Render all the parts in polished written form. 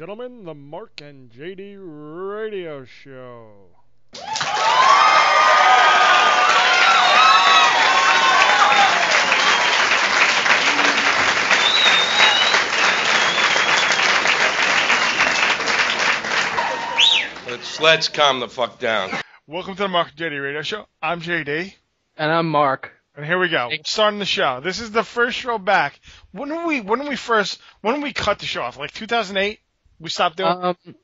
gentlemen, the Marc and JD Radio Show. Let's calm the fuck down. Welcome to the Marc and JD Radio Show. I'm JD. And I'm Mark. And here we go. Starting the show. This is the first show back. When did we cut the show off? Like 2008? We stopped doing it?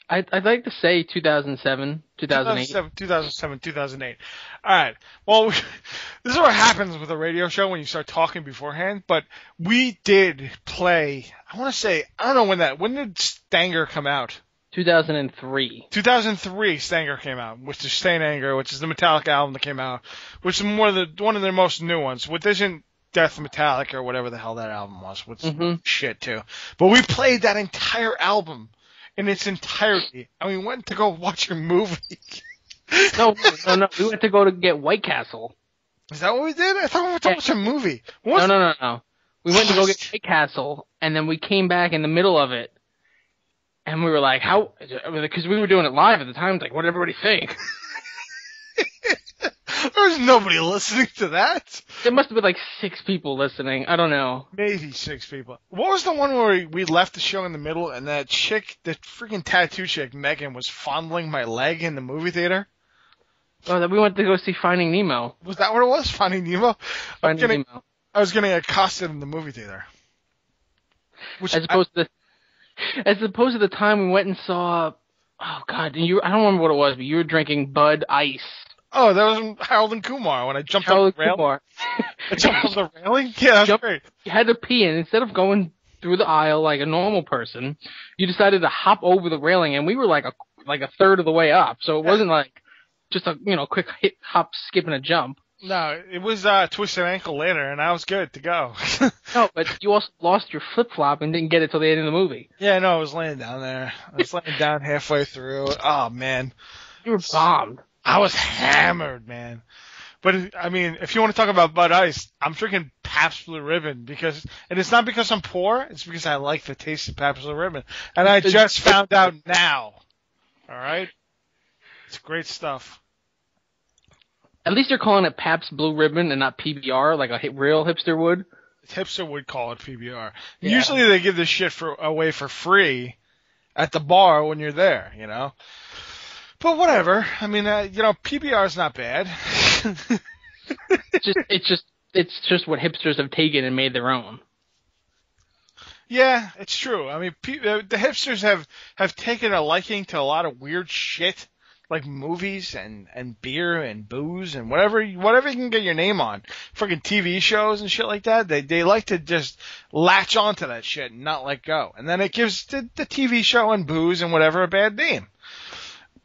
I'd like to say 2007, 2008. 2008. All right. Well, this is what happens with a radio show when you start talking beforehand. But we did play. I want to say, I don't know when did Stanger come out? 2003. 2003, Stanger came out, which is Stain Anger, which is the Metallica album that came out, which is one of their most new ones, which isn't Death Metallica or whatever the hell that album was, which is shit too. But we played that entire album in its entirety, and we went to go watch a movie. No. We went to go to get White Castle. Is that what we did? I thought we went to watch a movie. No. We went to go get White Castle, and then we came back in the middle of it. And we were like, how? Because we were doing it live at the time. Like, what did everybody think? There was nobody listening to that. There must have been like 6 people listening. I don't know. Maybe 6 people. What was the one where we left the show in the middle and that chick, the freaking tattoo chick, Megan, was fondling my leg in the movie theater? Oh, that we went to go see Finding Nemo. Was that what it was? Finding Nemo? Nemo. I was getting accosted in the movie theater. As opposed to the time we went and saw, oh God, I don't remember what it was, but you were drinking Bud Ice. Oh, that was Harold and Kumar when I jumped off the railing. I jumped off the railing? Yeah, that's great. You had to pee, and instead of going through the aisle like a normal person, you decided to hop over the railing, and we were like a third of the way up, so it wasn't like just a quick hit, hop, skip, and a jump. No, it was twisted ankle later, and I was good to go. No, but you also lost your flip-flop and didn't get it till the end of the movie. Yeah, no, I was laying down there. I was laying down halfway through. Oh, man. You were bombed. I was hammered, man. But, I mean, if you want to talk about Bud Ice, I'm drinking Pabst Blue Ribbon and it's not because I'm poor, it's because I like the taste of Pabst Blue Ribbon. And I just found out now. All right? It's great stuff. At least you're calling it Pabst Blue Ribbon and not PBR like a real hipster would. Hipster would call it PBR. Yeah. Usually they give this shit away for free at the bar when you're there, But whatever. I mean, PBR is not bad. It's just what hipsters have taken and made their own. Yeah, it's true. I mean, the hipsters have taken a liking to a lot of weird shit. Like movies and beer and booze and whatever you can get your name on. Freaking TV shows and shit like that. They like to just latch onto that shit and not let go. And then it gives the TV show and booze and whatever a bad name.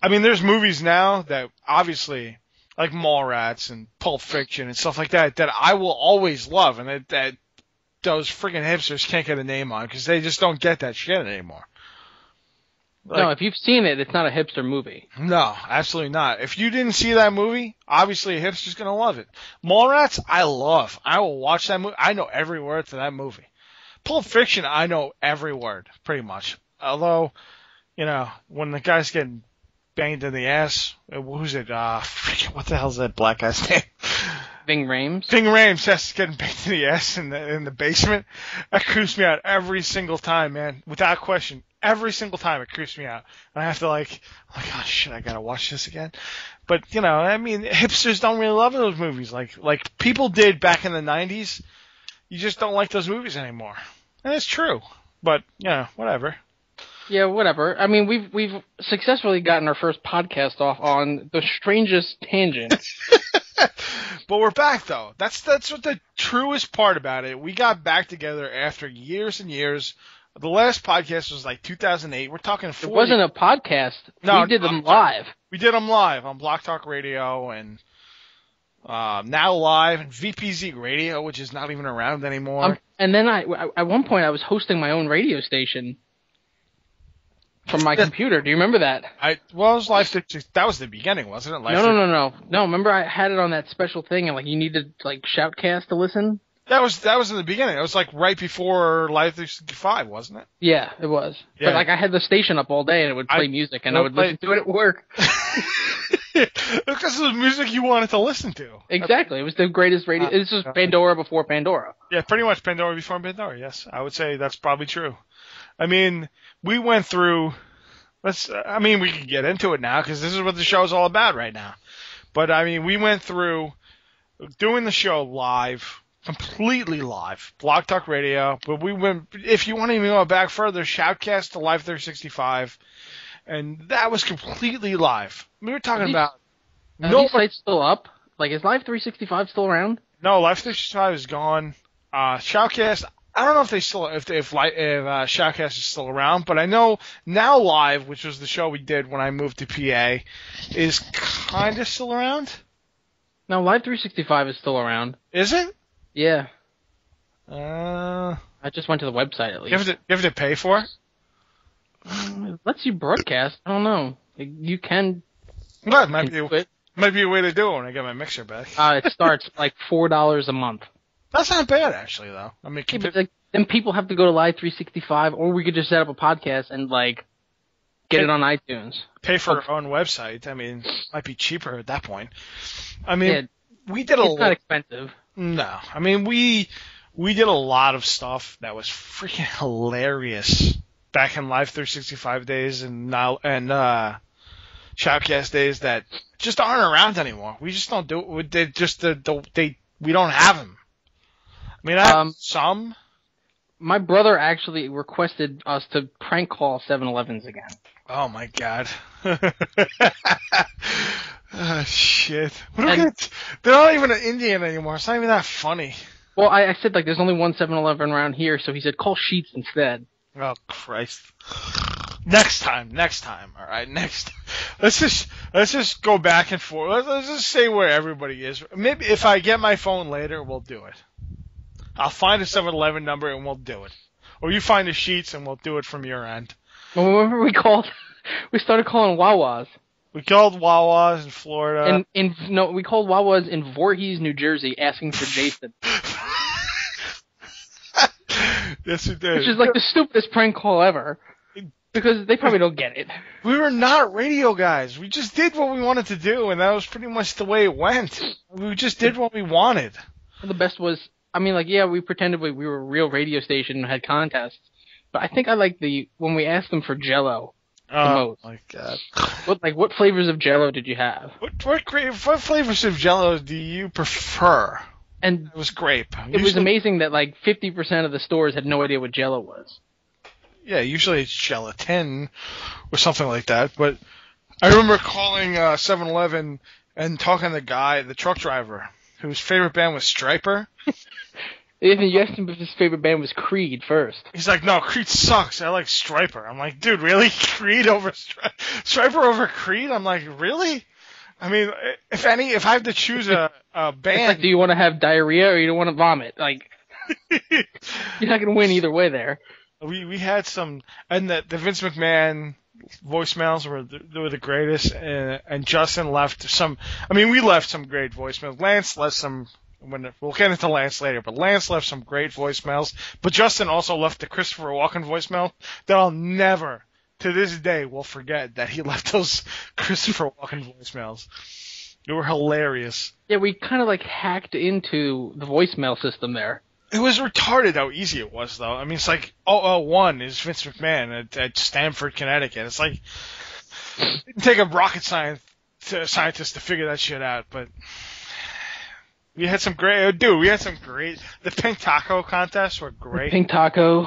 I mean, there's movies now that obviously, like Mallrats and Pulp Fiction and stuff like that I will always love and that those freaking hipsters can't get a name on because they just don't get that shit anymore. No, if you've seen it, it's not a hipster movie. No, absolutely not. If you didn't see that movie, obviously a hipster's going to love it. Mallrats, I love. I will watch that movie. I know every word to that movie. Pulp Fiction, I know every word, pretty much. Although, when the guy's getting banged in the ass, who's it? What the hell's that black guy's name? Ving Rhames? Ving Rhames, yes, getting banged in the ass in the basement. That creeps me out every single time, man. Without question. Every single time it creeps me out. And I have to oh my gosh, shit, I gotta watch this again. But, I mean, hipsters don't really love those movies like people did back in the 90s. You just don't like those movies anymore. And it's true. But, whatever. Yeah, whatever. I mean, we've successfully gotten our first podcast off on the strangest tangent. But we're back, though. That's what the truest part about it. We got back together after years and years. The last podcast was like 2008. We're talking 40. It wasn't a podcast. No, we did them live. We did them live on Block Talk Radio and Now Live and VPZ Radio, which is not even around anymore. And then at one point I was hosting my own radio station from my computer. Do you remember that? It was Live. That was the beginning, wasn't it? No. Remember I had it on that special thing and you needed Shoutcast to listen? That was in the beginning. It was like right before Live 365, wasn't it? Yeah, it was. Yeah. But like I had the station up all day and it would play music and I would listen to it at work. Because of the music you wanted to listen to. Exactly. It was the greatest radio. This was Pandora before Pandora. Yeah, pretty much Pandora before Pandora. Yes, I would say that's probably true. I mean, we went through. We could get into it now because this is what the show is all about right now. But I mean, we went through doing the show live. Completely live, Blog Talk Radio. But we went, if you want to even go back further, Shoutcast to Live 365, and that was completely live. We were talking about. Are these sites still up? Like, is Live 365 still around? No, Live 365 is gone. Shoutcast, I don't know if Shoutcast is still around, but I know Now Live, which was the show we did when I moved to PA, is kind of still around. No, Live 365 is still around. Is it? Yeah. I just went to the website at least. You have to pay for it? It lets you broadcast. I don't know. You can. Well, it might be a way to do it when I get my mixer back. It starts like $4 a month. That's not bad, actually, though. I mean, but then people have to go to Live 365, or we could just set up a podcast and get it on iTunes. Pay for our own website. I mean, might be cheaper at that point. I mean, we did It's not expensive. No, I mean we did a lot of stuff that was freaking hilarious back in Live 365 days and Shoutcast days that just aren't around anymore. We just don't do it. We don't have them. I mean, I have some. My brother actually requested us to prank call 7-Elevens again. Oh my god. Oh, shit. They're not even an Indian anymore. It's not even that funny. Well, I said, there's only one 7-Eleven around here, so he said, call Sheetz instead. Oh, Christ. Next time, all right? Let's just go back and forth. Let's just say where everybody is. Maybe if I get my phone later, we'll do it. I'll find a 7-Eleven number and we'll do it. Or you find the Sheetz and we'll do it from your end. Well, remember we started calling Wawas. We called Wawas in Florida. We called Wawas in Voorhees, New Jersey, asking for Jason. Yes, we did. Which is the stupidest prank call ever. Because they probably don't get it. We were not radio guys. We just did what we wanted to do, and that was pretty much the way it went. We just did what we wanted. The best was, we pretended we were a real radio station and had contests. But I think I like when we asked them for Jell-O. Oh my god! What flavors of Jell-O did you have? What flavors of Jell-O do you prefer? And it was grape. It was amazing that 50% of the stores had no idea what Jell-O was. Yeah, usually it's gelatin or something like that. But I remember calling 7-Eleven and talking to the truck driver, whose favorite band was Stryper. You asked him if his favorite band was Creed first. He's like, no, Creed sucks. I like Stryper. I'm like, dude, really? Creed over Stryper over Creed? I'm like, really? I mean, if I have to choose a band. Do you want to have diarrhea or you don't want to vomit? You're not going to win either way there. We had some, and the Vince McMahon voicemails were the greatest, and Justin left some. We left some great voicemails. Lance left some. We'll get into Lance later, but Lance left some great voicemails. But Justin also left the Christopher Walken voicemail that I'll never, to this day, will forget that he left those Christopher Walken voicemails. They were hilarious. Yeah, we kind of hacked into the voicemail system there. It was retarded how easy it was, though. It's like 001 is Vince McMahon at Stamford, Connecticut. It's like it didn't take a rocket scientist to figure that shit out, but we had some great. The Pink Taco contests were great. The Pink Taco,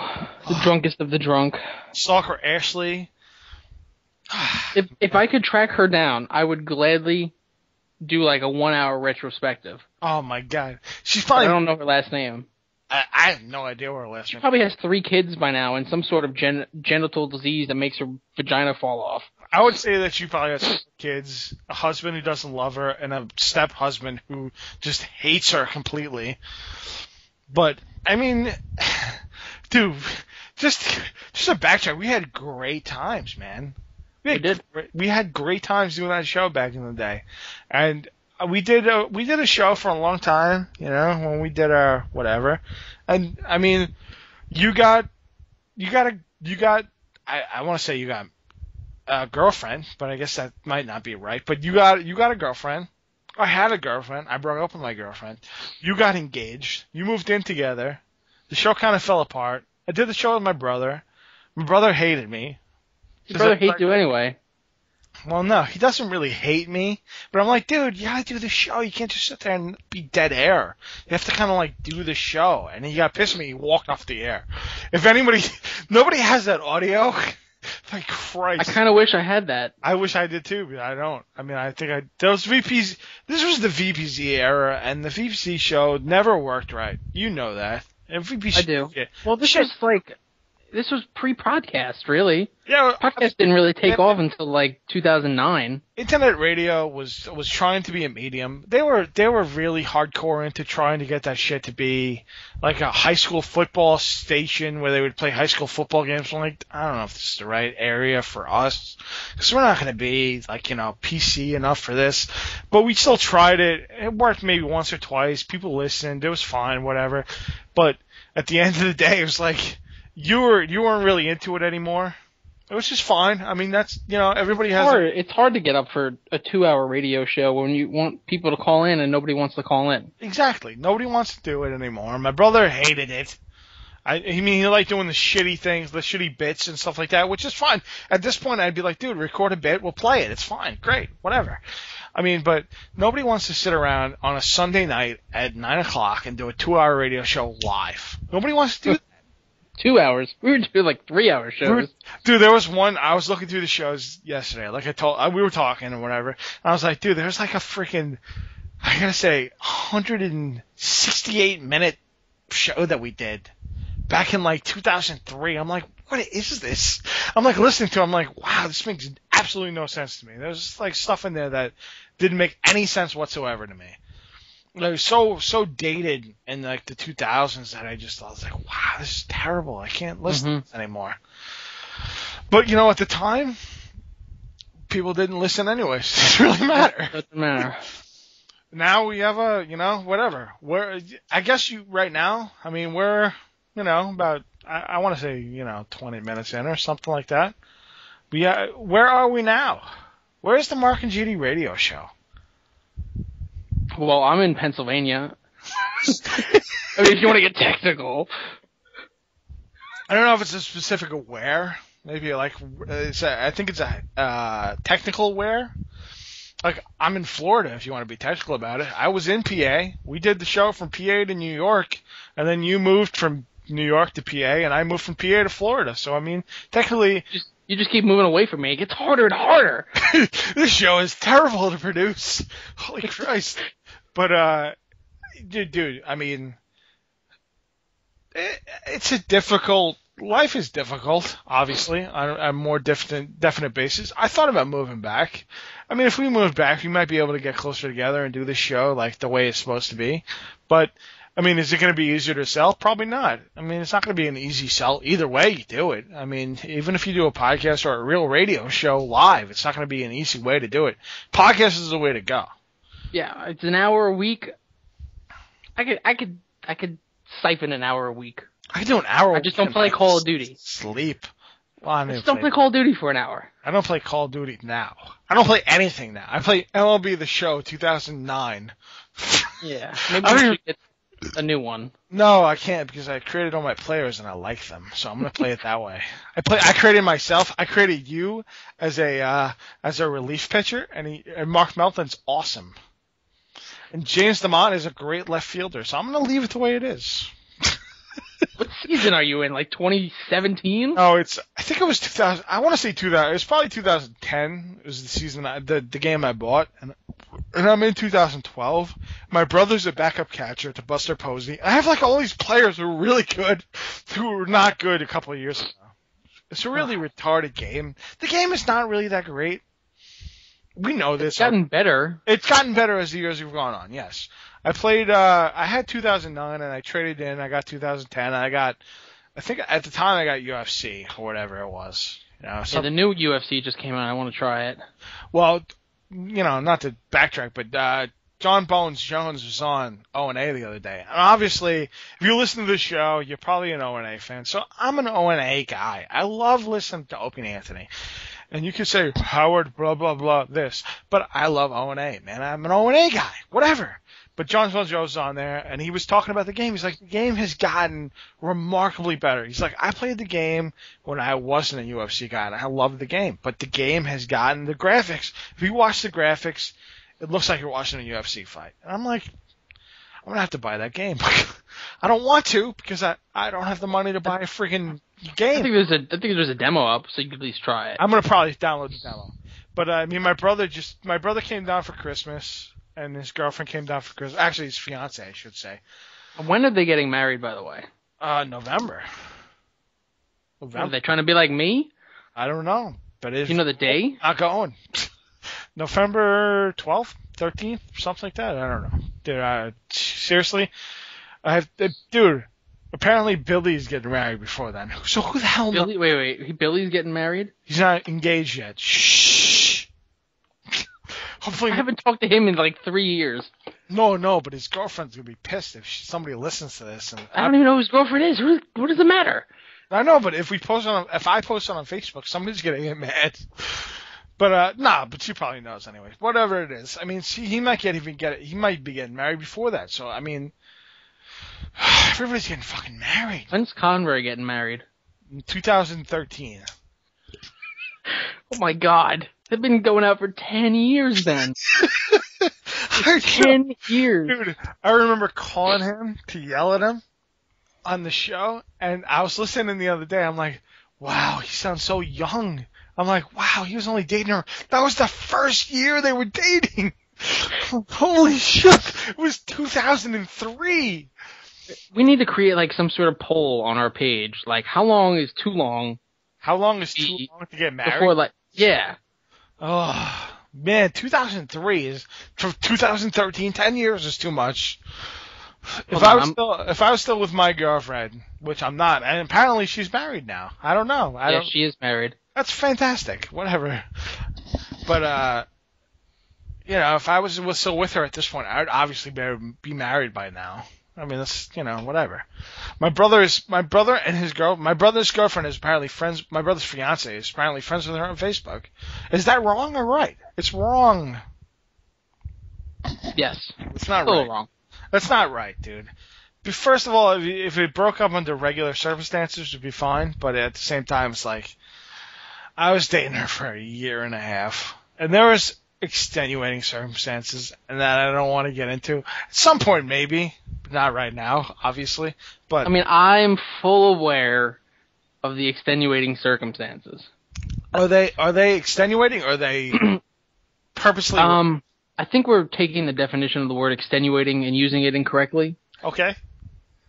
the drunkest of the drunk. Stalker Ashley. If I could track her down, I would gladly do a 1-hour retrospective. Oh my god, she's probably. I don't know her last name. I have no idea what her last name. She probably has 3 kids by now and some sort of genital disease that makes her vagina fall off. I would say that she probably has 4 kids, a husband who doesn't love her, and a step-husband who just hates her completely. But, dude, just a backtrack. We had great times, man. We had great times doing that show back in the day. And we did a show for a long time, when we did our whatever. And I mean, you got I want to say you got a girlfriend, but I guess that might not be right. But you got a girlfriend. I had a girlfriend. I broke up with my girlfriend. You got engaged. You moved in together. The show kind of fell apart. I did the show with my brother. My brother hated me. Your brother hates you anyway. Well, no, he doesn't really hate me. But I'm like, dude, you gotta do the show. You can't just sit there and be dead air. You have to kind of like do the show. And he got pissed at me. He walked off the air. If nobody has that audio. Like Christ. I kind of wish I had that. I wish I did too, but I don't. I mean, I think those VPs, this was the VPZ era, and the VPZ show never worked right. You know that. And I do. Yeah. Well, this was pre-podcast, really. Yeah. Podcast didn't really take off until like 2009. Internet radio was trying to be a medium. They were really hardcore into trying to get that shit to be like a high school football station where they would play high school football games. I'm like, I don't know if this is the right area for us, because we're not going to be like, PC enough for this. But we still tried it. It worked maybe once or twice. People listened. It was fine, whatever. But at the end of the day, it was like you weren't really into it anymore. It was just fine. I mean, that's, everybody has... It's hard to get up for a 2-hour radio show when you want people to call in and nobody wants to call in. Exactly. Nobody wants to do it anymore. My brother hated it. He liked doing the shitty things, the shitty bits and stuff like that, which is fine. At this point, I'd be like, dude, record a bit, we'll play it. It's fine. Great. Whatever. I mean, but nobody wants to sit around on a Sunday night at 9 o'clock and do a 2-hour radio show live. Nobody wants to do that. 2 hours. We were doing like 3-hour shows. Dude, there was one. I was looking through the shows yesterday. Like we were talking or whatever. And I was like, dude, there's like a freaking, I gotta say, 168-minute show that we did back in like 2003. I'm like, what is this? I'm like listening to it. I'm like, wow, this makes absolutely no sense to me. There's just like stuff in there that didn't make any sense whatsoever to me. It was so dated in like the 2000s that I was like, wow, this is terrible. I can't listen to this anymore. But at the time, people didn't listen anyways. It doesn't really matter. Doesn't matter. Now we have a, whatever. I guess right now, I mean, we're, about, I want to say, 20 minutes in or something like that. Where are we now? Where's the Marc and GD radio show? Well, I'm in Pennsylvania. I mean, if you want to get technical. I don't know if it's a specific where. Maybe like I think it's a technical where. Like I'm in Florida. If you want to be technical about it, I was in PA. We did the show from PA to New York, and then you moved from New York to PA, and I moved from PA to Florida. So I mean, technically, you just keep moving away from me. It gets harder and harder. This show is terrible to produce. Holy Christ! But dude, I mean, it's a difficult. Life is difficult, obviously, on a more definite basis. I thought about moving back. I mean, if we moved back, we might be able to get closer together and do this show like the way it's supposed to be. But, I mean, is it going to be easier to sell? Probably not. I mean, it's not going to be an easy sell. Either way you do it. I mean, even if you do a podcast or a real radio show live, it's not going to be an easy way to do it. Podcast is the way to go. Yeah, it's an hour a week. I could siphon an hour a week. I could do an hour. I just don't play Call of Duty. Sleep. Well, I just don't play Call of Duty for an hour. I don't play Call of Duty now. I don't play anything now. I play MLB The Show 2009. Yeah, maybe we should get a new one. No, I can't because I created all my players and I like them, so I'm gonna play it that way. I created myself. I created you as a relief pitcher, and Mark Melton's awesome, and James DeMont is a great left fielder. So I'm gonna leave it the way it is. What season are you in? Like 2017? Oh, I think it was 2000. I want to say 2000. It was probably 2010. It was the season, the game I bought, and I'm in 2012. My brother's a backup catcher to Buster Posey. I have like all these players who are really good, who were not good a couple of years ago. It's a really retarded game. The game is not really that great. We know this. It's gotten better. It's gotten better as the years have gone on. Yes. I played, I had 2009 and I traded in, I got 2010, I think at the time I got UFC or whatever it was. Yeah, the new UFC just came out, I want to try it. Well, not to backtrack, but, John Bones Jones was on O&A the other day. And obviously, if you listen to this show, you're probably an O&A fan. So I'm an O&A guy. I love listening to Opie and Anthony. And you could say, Howard, blah, blah, blah, this. But I love O&A, man. I'm an O&A guy. Whatever. But John Bones Jones was on there, and he was talking about the game. He's like, the game has gotten remarkably better. He's like, I played the game when I wasn't a UFC guy, and I loved the game. But the game has gotten the graphics. If you watch the graphics, it looks like you're watching a UFC fight. And I'm like, I'm going to have to buy that game. I don't want to because I don't have the money to buy a freaking game. I think there's a demo up, so you could at least try it. I'm going to probably download the demo. But, I mean, my brother came down for Christmas, and his girlfriend came down for Christmas. Actually, his fiance, I should say. When are they getting married, by the way? November. Are they trying to be like me? I don't know. But Do you know the day? Not going. November 12th, 13th, something like that. I don't know. Dude, seriously? Dude, apparently Billy's getting married before then. So who the hell knows? Wait. Billy's getting married? He's not engaged yet. Shh. Hopefully. I haven't talked to him in like 3 years. No, but his girlfriend's going to be pissed if somebody listens to this. And I don't even know who his girlfriend is. What does it matter? I know, but if I post it on Facebook, somebody's going to get mad. But, but she probably knows anyway. Whatever it is. I mean, he might he might be getting married before that. So, I mean, everybody's getting fucking married. When's Conroy getting married? In 2013. Oh my God. They've been going out for 10 years then. 10 years. Dude, I remember calling him to yell at him on the show, and I was listening the other day. I'm like, wow, he sounds so young. I'm like, wow, he was only dating her. That was the first year they were dating. Holy shit. It was 2003. We need to create like some sort of poll on our page. Like, how long is too long? How long is too long to get married? Before, yeah. Oh, man, 2003 is, from 2013, 10 years is too much. If I was still with my girlfriend, which I'm not, and apparently she's married now. I don't know. She is married. That's fantastic. Whatever. But, if I was still with her at this point, I'd obviously be married by now. I mean, that's, whatever. My brother's girlfriend is apparently friends, my brother's fiance is apparently friends with her on Facebook. Is that wrong or right? It's wrong. Yes. It's not right. Wrong. That's not right, dude. First of all, if it broke up under regular circumstances, it'd be fine. But at the same time, it's like, I was dating her for a year and a half, and there was extenuating circumstances, and that I don't want to get into. At some point, maybe, but not right now, obviously. But I mean, I'm full aware of the extenuating circumstances. Are they extenuating, or are they purposely? I think we're taking the definition of the word extenuating and using it incorrectly. Okay.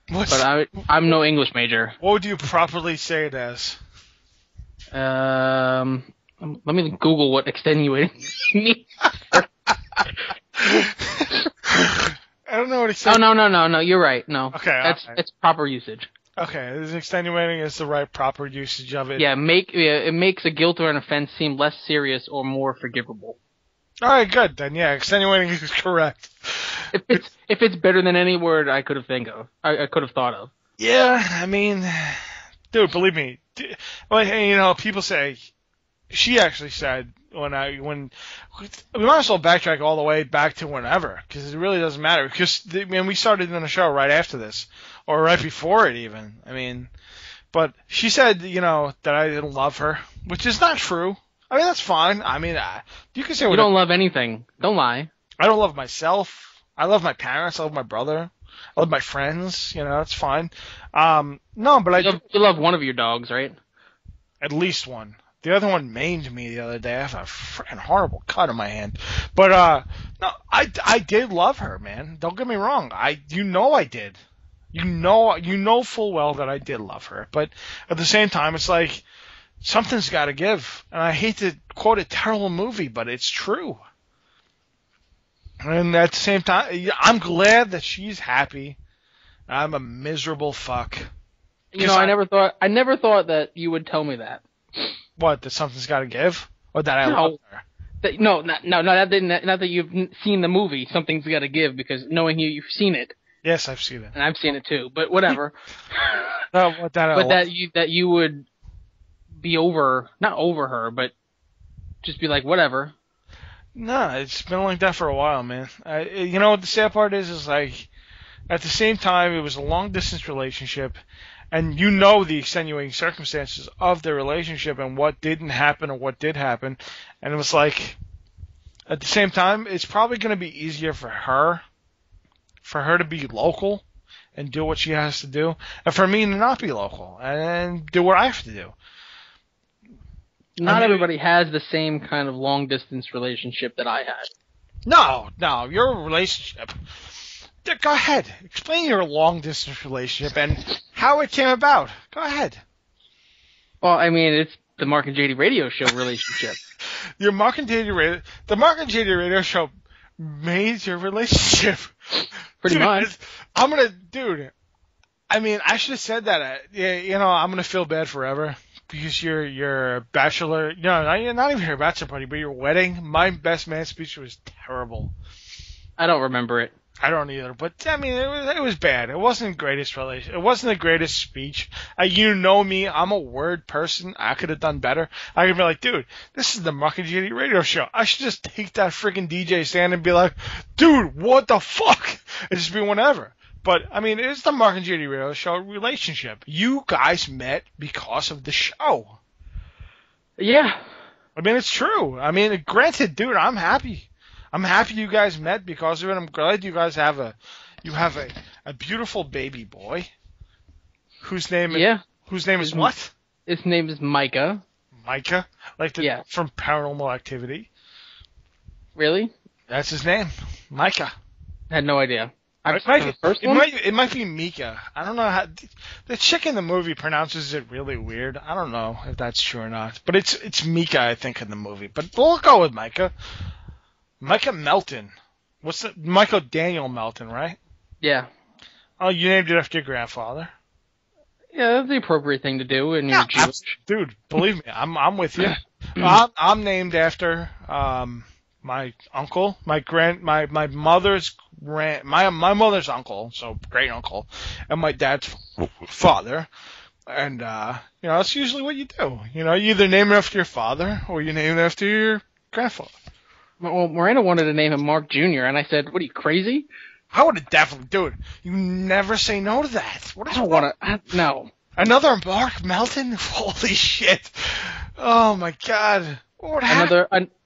But I'm no English major. What would you properly say it as? Let me Google what extenuating means. I don't know what extenuating. Oh, no. You're right. No. Okay. That's proper usage. Okay. Extenuating is the right proper usage of it. Yeah. It makes a guilt or an offense seem less serious or more forgivable. All right. Good. Then, yeah, extenuating is correct. If it's better than any word I could have thought of. Yeah. I mean, dude, believe me. People say. She actually said when we might as well backtrack all the way back to whenever, because it really doesn't matter. Because we started in the show right after this, or right before it even. I mean, but she said that I didn't love her, which is not true. I mean, that's fine. I mean, you can say you don't love anything. Don't lie. I don't love myself. I love my parents. I love my brother. I love my friends. That's fine. No, but you love one of your dogs, right? At least one. The other one maimed me the other day. I have a freaking horrible cut on my hand. But, no, I did love her, man. Don't get me wrong. I did. You know full well that I did love her. But at the same time, it's like, something's gotta give. And I hate to quote a terrible movie, but it's true. And at the same time, I'm glad that she's happy. I'm a miserable fuck. I never thought that you would tell me that. What, that something's got to give? Or that I love her? No, not that you've seen the movie. Something's got to give because knowing you've seen it. Yes, I've seen it. And I've seen it too, but whatever. But that you would be not over her, but just be like, whatever. No, it's been like that for a while, man. You know what the sad part is like, at the same time, it was a long-distance relationship, and you know the extenuating circumstances of the relationship and what didn't happen or what did happen, and it was like, at the same time, it's probably going to be easier for her to be local and do what she has to do, and for me to not be local and do what I have to do. Not everybody has the same kind of long-distance relationship that I had. No, your relationship. Go ahead. Explain your long-distance relationship and how it came about. Go ahead. Well, I mean, it's the Marc and JD radio show relationship. The Marc and JD radio show made your relationship. Pretty much. I mean, I should have said that. I'm going to feel bad forever. Because your bachelor, not even your bachelor party, but your wedding, my best man speech was terrible. I don't remember it. I don't either, but I mean, it was bad. It wasn't the greatest relation. It wasn't the greatest speech. You know me, I'm a word person. I could have done better. I could be like, dude, this is the Marc and JD radio show. I should just take that freaking DJ stand and be like, dude, what the fuck? And just be whatever. But, I mean, it's the Marc and JD radio show relationship. You guys met because of the show. Yeah. I mean, it's true. I mean, granted, dude, I'm happy. I'm happy you guys met because of it. I'm glad you guys have a beautiful baby boy. Whose name is what? His name is Micah. Micah? From Paranormal Activity. Really? That's his name. Micah. I had no idea. It might be Mika. I don't know how the chick in the movie pronounces it really weird. I don't know if that's true or not, but it's Mika, I think, in the movie. But we'll go with Micah. Micah Melton. Michael Daniel Melton, right? Yeah. Oh, you named it after your grandfather. Yeah, that's the appropriate thing to do, and you're Jewish. Dude, believe me, I'm with you. I'm named after my uncle, my mother's my mother's uncle, so great uncle, and my dad's father. And that's usually what you do. You either name it after your father or you name it after your grandfather. Well, Miranda wanted to name him Marc Jr., and I said, "What are you, crazy?" I would have definitely, dude. You never say no to that. I don't want to. No. Another Marc Melton? Holy shit! Oh my god! What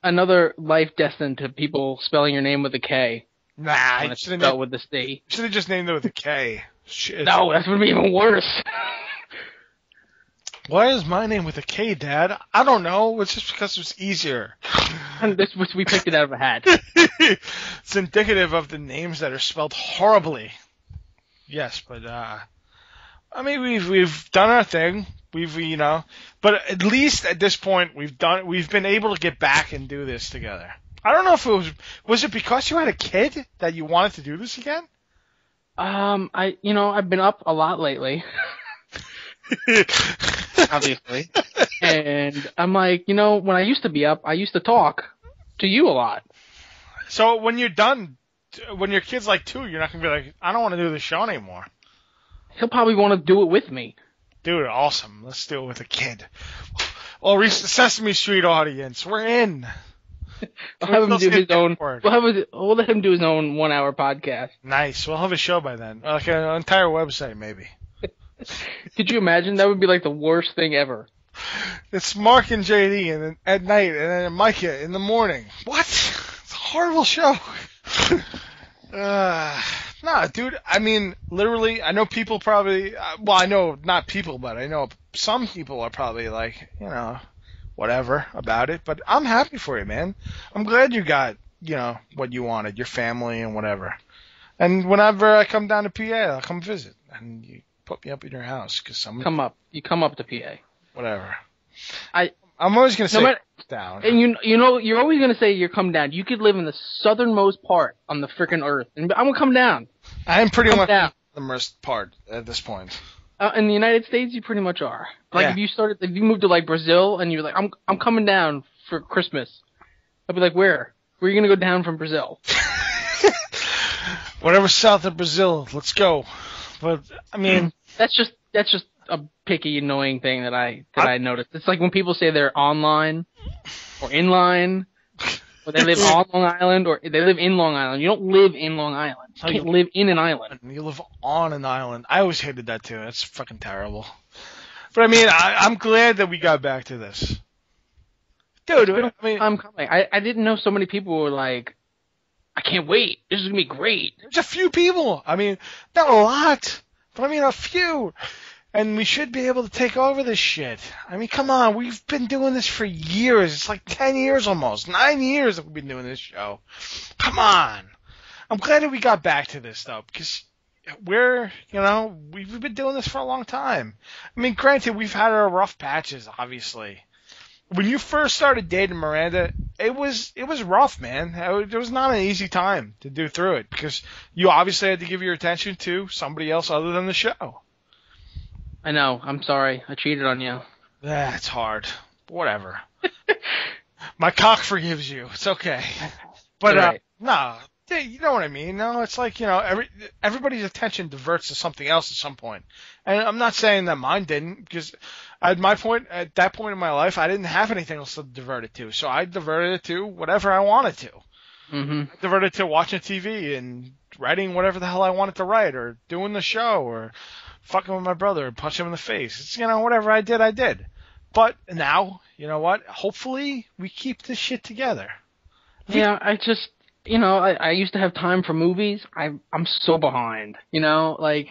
another life destined to people spelling your name with a K. Nah, I should have with the C. Should have just named it with a K. Shit. No, that's gonna be even worse. Why is my name with a K, Dad? I don't know. It's just because it's easier. And we picked it out of a hat. It's indicative of the names that are spelled horribly. Yes, but I mean we've done our thing. But at least at this point we've been able to get back and do this together. I don't know if was it because you had a kid that you wanted to do this again? I've been up a lot lately. Obviously. And I'm like, when I used to be up, I used to talk to you a lot. So when you're done, when your kid's like 2, you're not going to be like, I don't want to do this show anymore. He'll probably want to do it with me. Dude, awesome. Let's do it with a kid. Well, Sesame Street audience, we're in. We'll have him do his own. We'll let him do his own 1-hour podcast. Nice. We'll have a show by then, like an entire website, maybe. Could you imagine? That would be like the worst thing ever. It's Marc and JD, and then at night, and then Micah in the morning. What? It's a horrible show. Nah, dude. I mean, literally, I know people probably. I know not people, but I know some people are probably like, whatever about it. But I'm happy for you, man. I'm glad you got, what you wanted, your family and whatever. And whenever I come down to PA, I'll come visit, and you put me up in your house because You come up to PA. Whatever. I'm always gonna say down. And you're always gonna say you come down. You could live in the southernmost part on the freaking earth, and I'm gonna come down. I am pretty much the southernmost part at this point. In the United States, you pretty much are. Like if you moved to like Brazil, and you're like, I'm coming down for Christmas. I'd be like, where? Where are you gonna go down from Brazil? Whatever south of Brazil, let's go. But I mean, that's just a picky, annoying thing that I noticed. It's like when people say they're online or inline, or they live on Long Island, or they live in Long Island. You don't live in Long Island. You can't live in an island. You live on an island. I always hated that too. That's fucking terrible. But I mean, I'm glad that we got back to this. Dude, I mean, I'm coming. I didn't know so many people were like, I can't wait. This is gonna be great. There's a few people. I mean, not a lot, but I mean a few. And we should be able to take over this shit. I mean, come on. We've been doing this for years. It's like 10 years almost. 9 years that we've been doing this show. Come on. I'm glad that we got back to this, though, because we've been doing this for a long time. I mean, granted, we've had our rough patches, obviously. When you first started dating Miranda, it was rough, man. It was not an easy time to do through it, because you obviously had to give your attention to somebody else other than the show. I know. I'm sorry. I cheated on you. That's hard. Whatever. My cock forgives you. It's okay. But, right. no. You know what I mean? No, it's like, everybody's attention diverts to something else at some point. And I'm not saying that mine didn't, because at that point in my life, I didn't have anything else to divert it to. So I diverted it to whatever I wanted to. Mm-hmm. I diverted it to watching TV and writing whatever the hell I wanted to write, or doing the show, or fucking with my brother and punch him in the face. It's, whatever I did. But now, you know what? Hopefully we keep this shit together. Yeah, I just, I used to have time for movies. I'm so behind, like.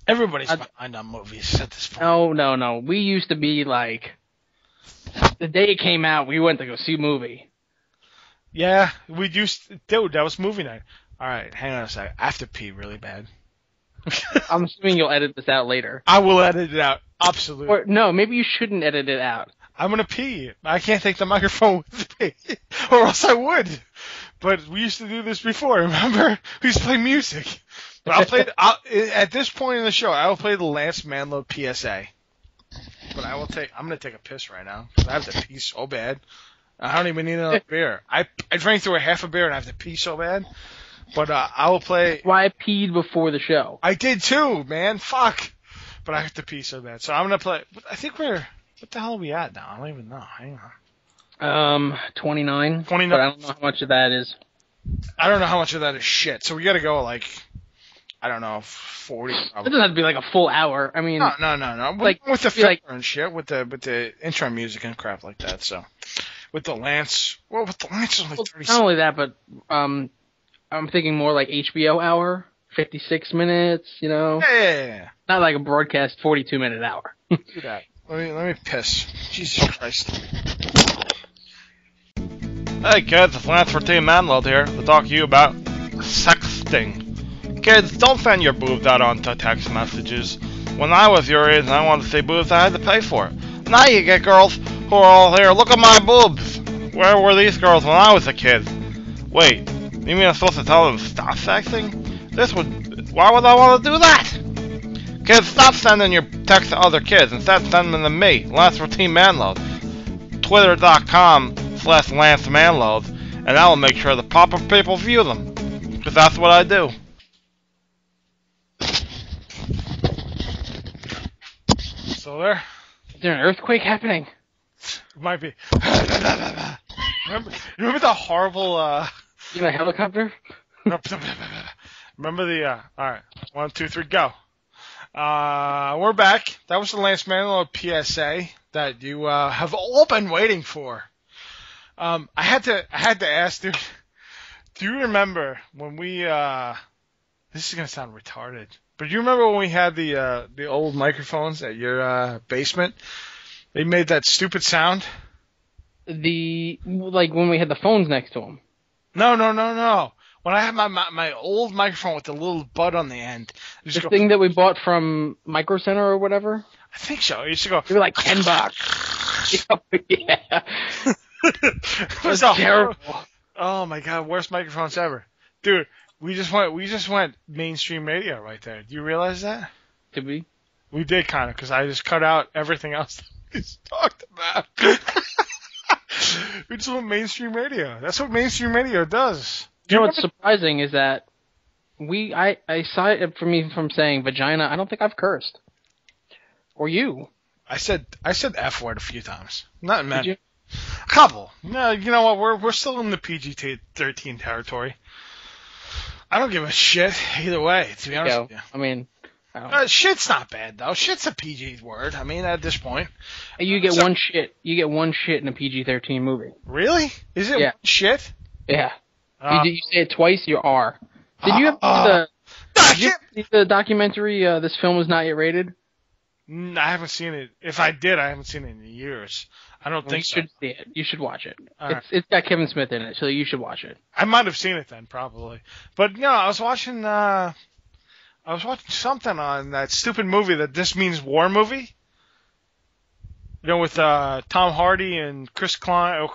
Everybody's behind on movies at this point. No. We used to be like, the day it came out, we went to go see a movie. Yeah, dude, that was movie night. Alright, hang on a sec. I have to pee really bad. I'm assuming you'll edit this out later. I will edit it out. Absolutely. Or no, maybe you shouldn't edit it out. I'm gonna pee. I can't take the microphone with me, or else I would. But we used to do this before. Remember? We used to play music. But at this point in the show, I will play the Lance Manlow PSA. But I'm gonna take a piss right now, because I have to pee so bad. I don't even need another beer. I drank through a half a beer and I have to pee so bad. But I will play. That's why I peed before the show. I did too, man. Fuck. But I have to pee so bad. So I'm gonna play. I think what the hell are we at now? I don't even know. Hang on. 29. 29. But I don't know how much of that is. I don't know how much of that is shit. So we gotta go like, I don't know, 40. It doesn't have to be like a full hour. I mean. No. Like, with the filler and shit, with the intro music and crap like that. So with the Lance, it's only 30 seconds. Not only that, but I'm thinking more like HBO hour, 56 minutes, Yeah. Not like a broadcast 42-minute hour. Do that. Let me piss. Jesus Christ. Hey kids, it's Lance for Team Manload here to talk to you about sexting. Kids, don't send your boobs out onto text messages. When I was your age and I wanted to see boobs, I had to pay for it. Now you get girls who are all here, look at my boobs. Where were these girls when I was a kid? Wait. You mean I'm supposed to tell them to stop sexting? Why would I want to do that? Kids, stop sending your texts to other kids. Instead, send them to me, Lance for Team Manload. Twitter.com/Lance Manload, and I will make sure the proper people view them. Because that's what I do. Still there? Is there an earthquake happening? It might be. Remember the horrible, You have a helicopter? Remember the, alright. 1, 2, 3, go. We're back. That was the Lance Manlow PSA that you, have all been waiting for. I had to ask, dude, do you remember when we, this is gonna sound retarded, but do you remember when we had the old microphones at your, basement? They made that stupid sound? Like when we had the phones next to them. No. When I had my old microphone with the little bud on the end. The thing that we bought from Micro Center or whatever? I think so. It used to go. They were like $10. Yeah. It was terrible. Oh my god, worst microphones ever. Dude, we just went mainstream radio right there. Do you realize that? Did we? We did kind of, because I just cut out everything else that we talked about. We just want mainstream radio. That's what mainstream radio does. You know what's surprising is that aside from me from saying vagina, I don't think I've cursed. Or you. I said F word a few times. Not many. Did you? A couple. No, you know what? We're still in the PG-13 territory. I don't give a shit either way, to be honest with you. I mean, shit's not bad though. Shit's a PG word. I mean, at this point, you get one shit. You get one shit in a PG-13 movie. Really? Is it one shit? Yeah. You say it twice, you are. Did you ever see the documentary? This film is not yet rated. I haven't seen it. If I did, I haven't seen it in years. I don't think so. You should see it. You should watch it. It's got Kevin Smith in it, so you should watch it. I might have seen it then, probably. But no, I was watching something on that stupid movie that This Means War movie. You know, with Tom Hardy and Chris Klein,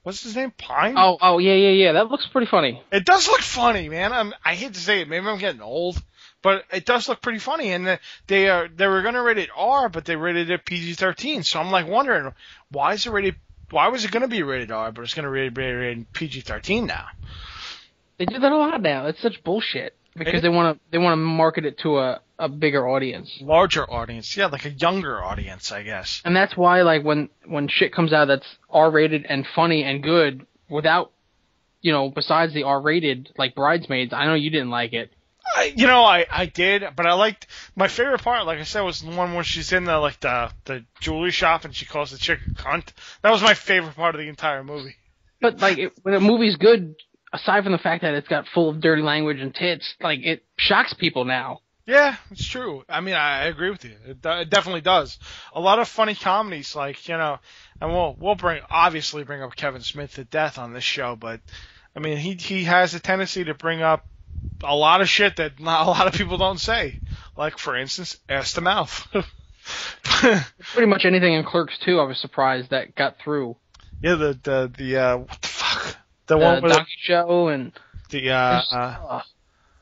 what's his name? Pine? Oh, yeah. That looks pretty funny. It does look funny, man. I hate to say it. Maybe I'm getting old. But it does look pretty funny, and they were going to rate it R, but they rated it PG-13. So I'm like wondering, why was it going to be rated R, but it's going to be rated PG-13 now? They do that a lot now. It's such bullshit because they want to market it to a bigger audience, larger audience, yeah, like a younger audience, I guess. And that's why, like when shit comes out that's R-rated and funny and good, without, besides the R-rated, like Bridesmaids. I know you didn't like it. I did, but I liked my favorite part. Like I said, was the one where she's in the jewelry shop and she calls the chick a cunt. That was my favorite part of the entire movie. But when a movie's good, aside from the fact that it's got full of dirty language and tits, like it shocks people now. Yeah, it's true. I mean, I agree with you. It definitely does. A lot of funny comedies, and we'll obviously bring up Kevin Smith to death on this show, but I mean, he has a tendency to bring up a lot of shit that not a lot of people don't say. Like, for instance, ass to mouth. Pretty much anything in Clerks 2, I was surprised that got through. Yeah, what the fuck? The one with Donkey Show and what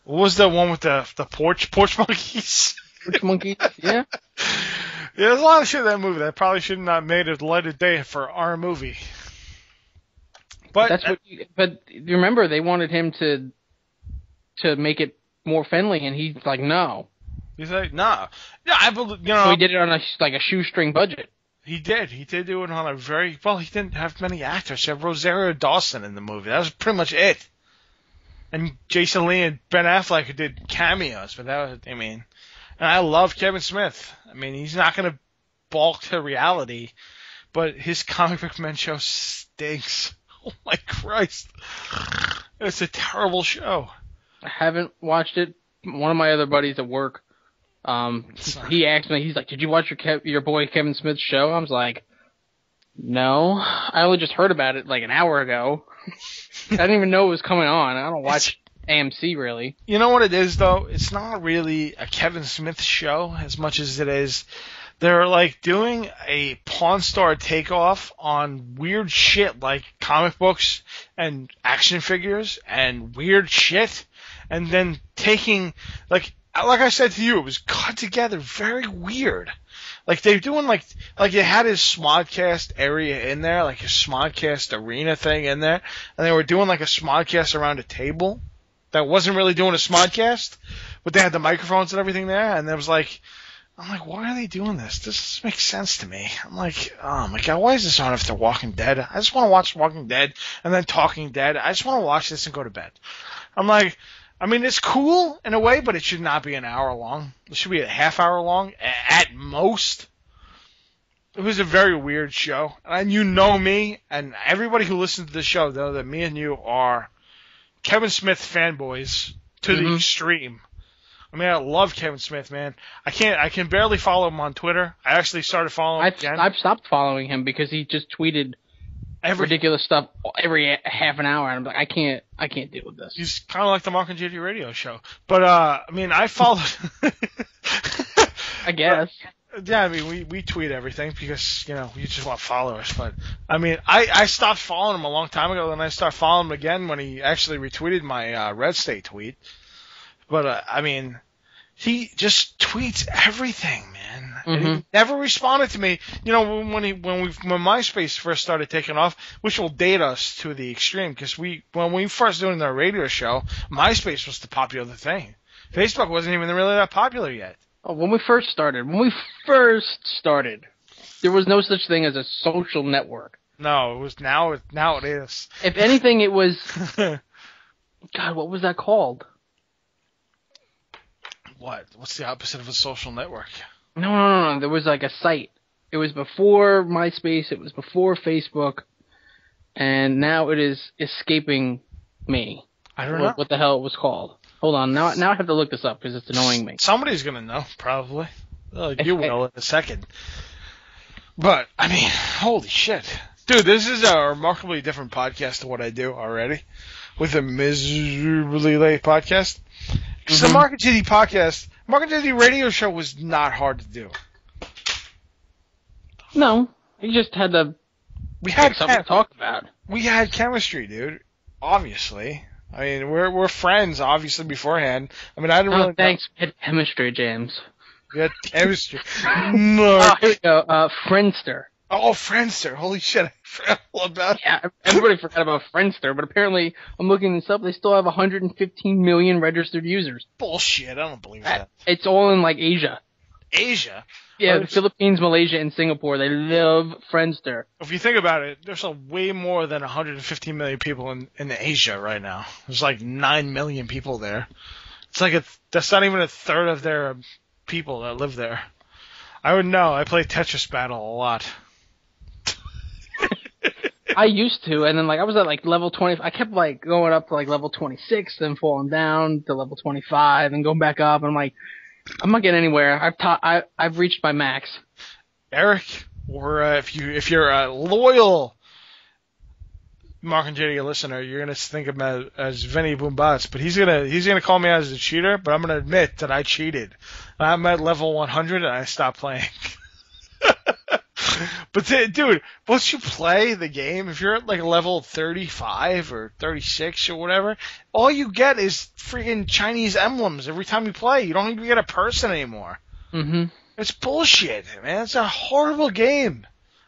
was the one with the porch monkeys? Porch monkeys, yeah. Yeah, there's a lot of shit in that movie that probably should not made it light of day for our movie. But but remember, they wanted him to make it more friendly, and he's like, no. He's like, nah. Yeah, I believe, So he did it on a shoestring budget. He did. He did do it on a he didn't have many actors. He had Rosario Dawson in the movie. That was pretty much it. And Jason Lee and Ben Affleck did cameos, but and I love Kevin Smith. I mean, he's not going to balk to reality, but his Comic Book Men show stinks. Oh my Christ. It's a terrible show. I haven't watched it. One of my other buddies at work, he asked me, he's like, did you watch your boy Kevin Smith's show? I was like, no. I only just heard about it like an hour ago. I didn't even know it was coming on. I don't watch AMC really. You know what it is, though? It's not really a Kevin Smith show as much as it is. They're like doing a Pawn Star takeoff on weird shit like comic books and action figures and weird shit. And then taking, like I said to you, it was cut together very weird. Like they're doing like they had his Smodcast area in there, like his Smodcast arena thing in there, and they were doing like a Smodcast around a table that wasn't really doing a Smodcast, but they had the microphones and everything there, and it was like, I'm like, why are they doing this? This makes sense to me. I'm like, oh my god, why is this on after Walking Dead? I just want to watch Walking Dead and then Talking Dead. I just want to watch this and go to bed. I'm like, I mean, it's cool in a way, but it should not be an hour long. It should be a half hour long at most. It was a very weird show. And you know me, and everybody who listens to the show know that me and you are Kevin Smith fanboys to the extreme. I mean, I love Kevin Smith, man. I can barely follow him on Twitter. I actually started following him again. I've stopped following him because he just tweeted ridiculous stuff every half an hour, and I'm like, I can't deal with this. He's kind of like the Marc and JD radio show. But, I mean, I followed... I guess. Yeah, I mean, we tweet everything because, we just want followers. But, I mean, I stopped following him a long time ago, and I started following him again when he actually retweeted my Red State tweet. But, I mean, he just tweets everything, man. And he never responded to me. You know, when MySpace first started taking off, which will date us to the extreme, because when we first doing the radio show, MySpace was the popular thing. Facebook wasn't even really that popular yet. Oh, when we first started, there was no such thing as a social network. No, it was now it is. If anything, it was. God, what was that called? What's the opposite of a social network? No. There was like a site. It was before MySpace. It was before Facebook, and now it is escaping me. I don't know what the hell it was called. Hold on. Now I have to look this up because it's annoying me. Somebody's gonna know, probably. You will in a second. But I mean, holy shit, dude! This is a remarkably different podcast to what I do already with the miserably late podcast. Because the Marc and JD podcast, Marc and JD radio show was not hard to do. No, you just had to. We had something to talk about. We had chemistry, dude. Obviously, I mean, we're friends, obviously beforehand. I mean, I didn't really. Thanks. We had chemistry, James. We had chemistry. No. Here we go. Friendster. Oh, Friendster! Holy shit, I forgot all about it. Yeah, everybody forgot about Friendster, but apparently, I'm looking this up, they still have 115 million registered users. Bullshit, I don't believe that. It's all in, like, Asia. Asia? Yeah, the Philippines, Malaysia, and Singapore, they love Friendster. If you think about it, there's way more than 115 million people in Asia right now. There's like 9 million people there. It's like that's not even a third of their people that live there. I would know. I play Tetris Battle a lot. I used to, and then like I was at like level 20. I kept like going up to like level 26, then falling down to level 25, and going back up. And I'm like, I'm not getting anywhere. I've reached my max. Eric, or if you're a loyal Marc and JD listener, you're gonna think of him as Vinny Boombats, but he's gonna call me out as a cheater. But I'm gonna admit that I cheated. I'm at level 100 and I stopped playing. But dude, once you play the game, if you're at like level 35 or 36 or whatever, all you get is freaking Chinese emblems every time you play. You don't even get a person anymore. It's bullshit, man. It's a horrible game.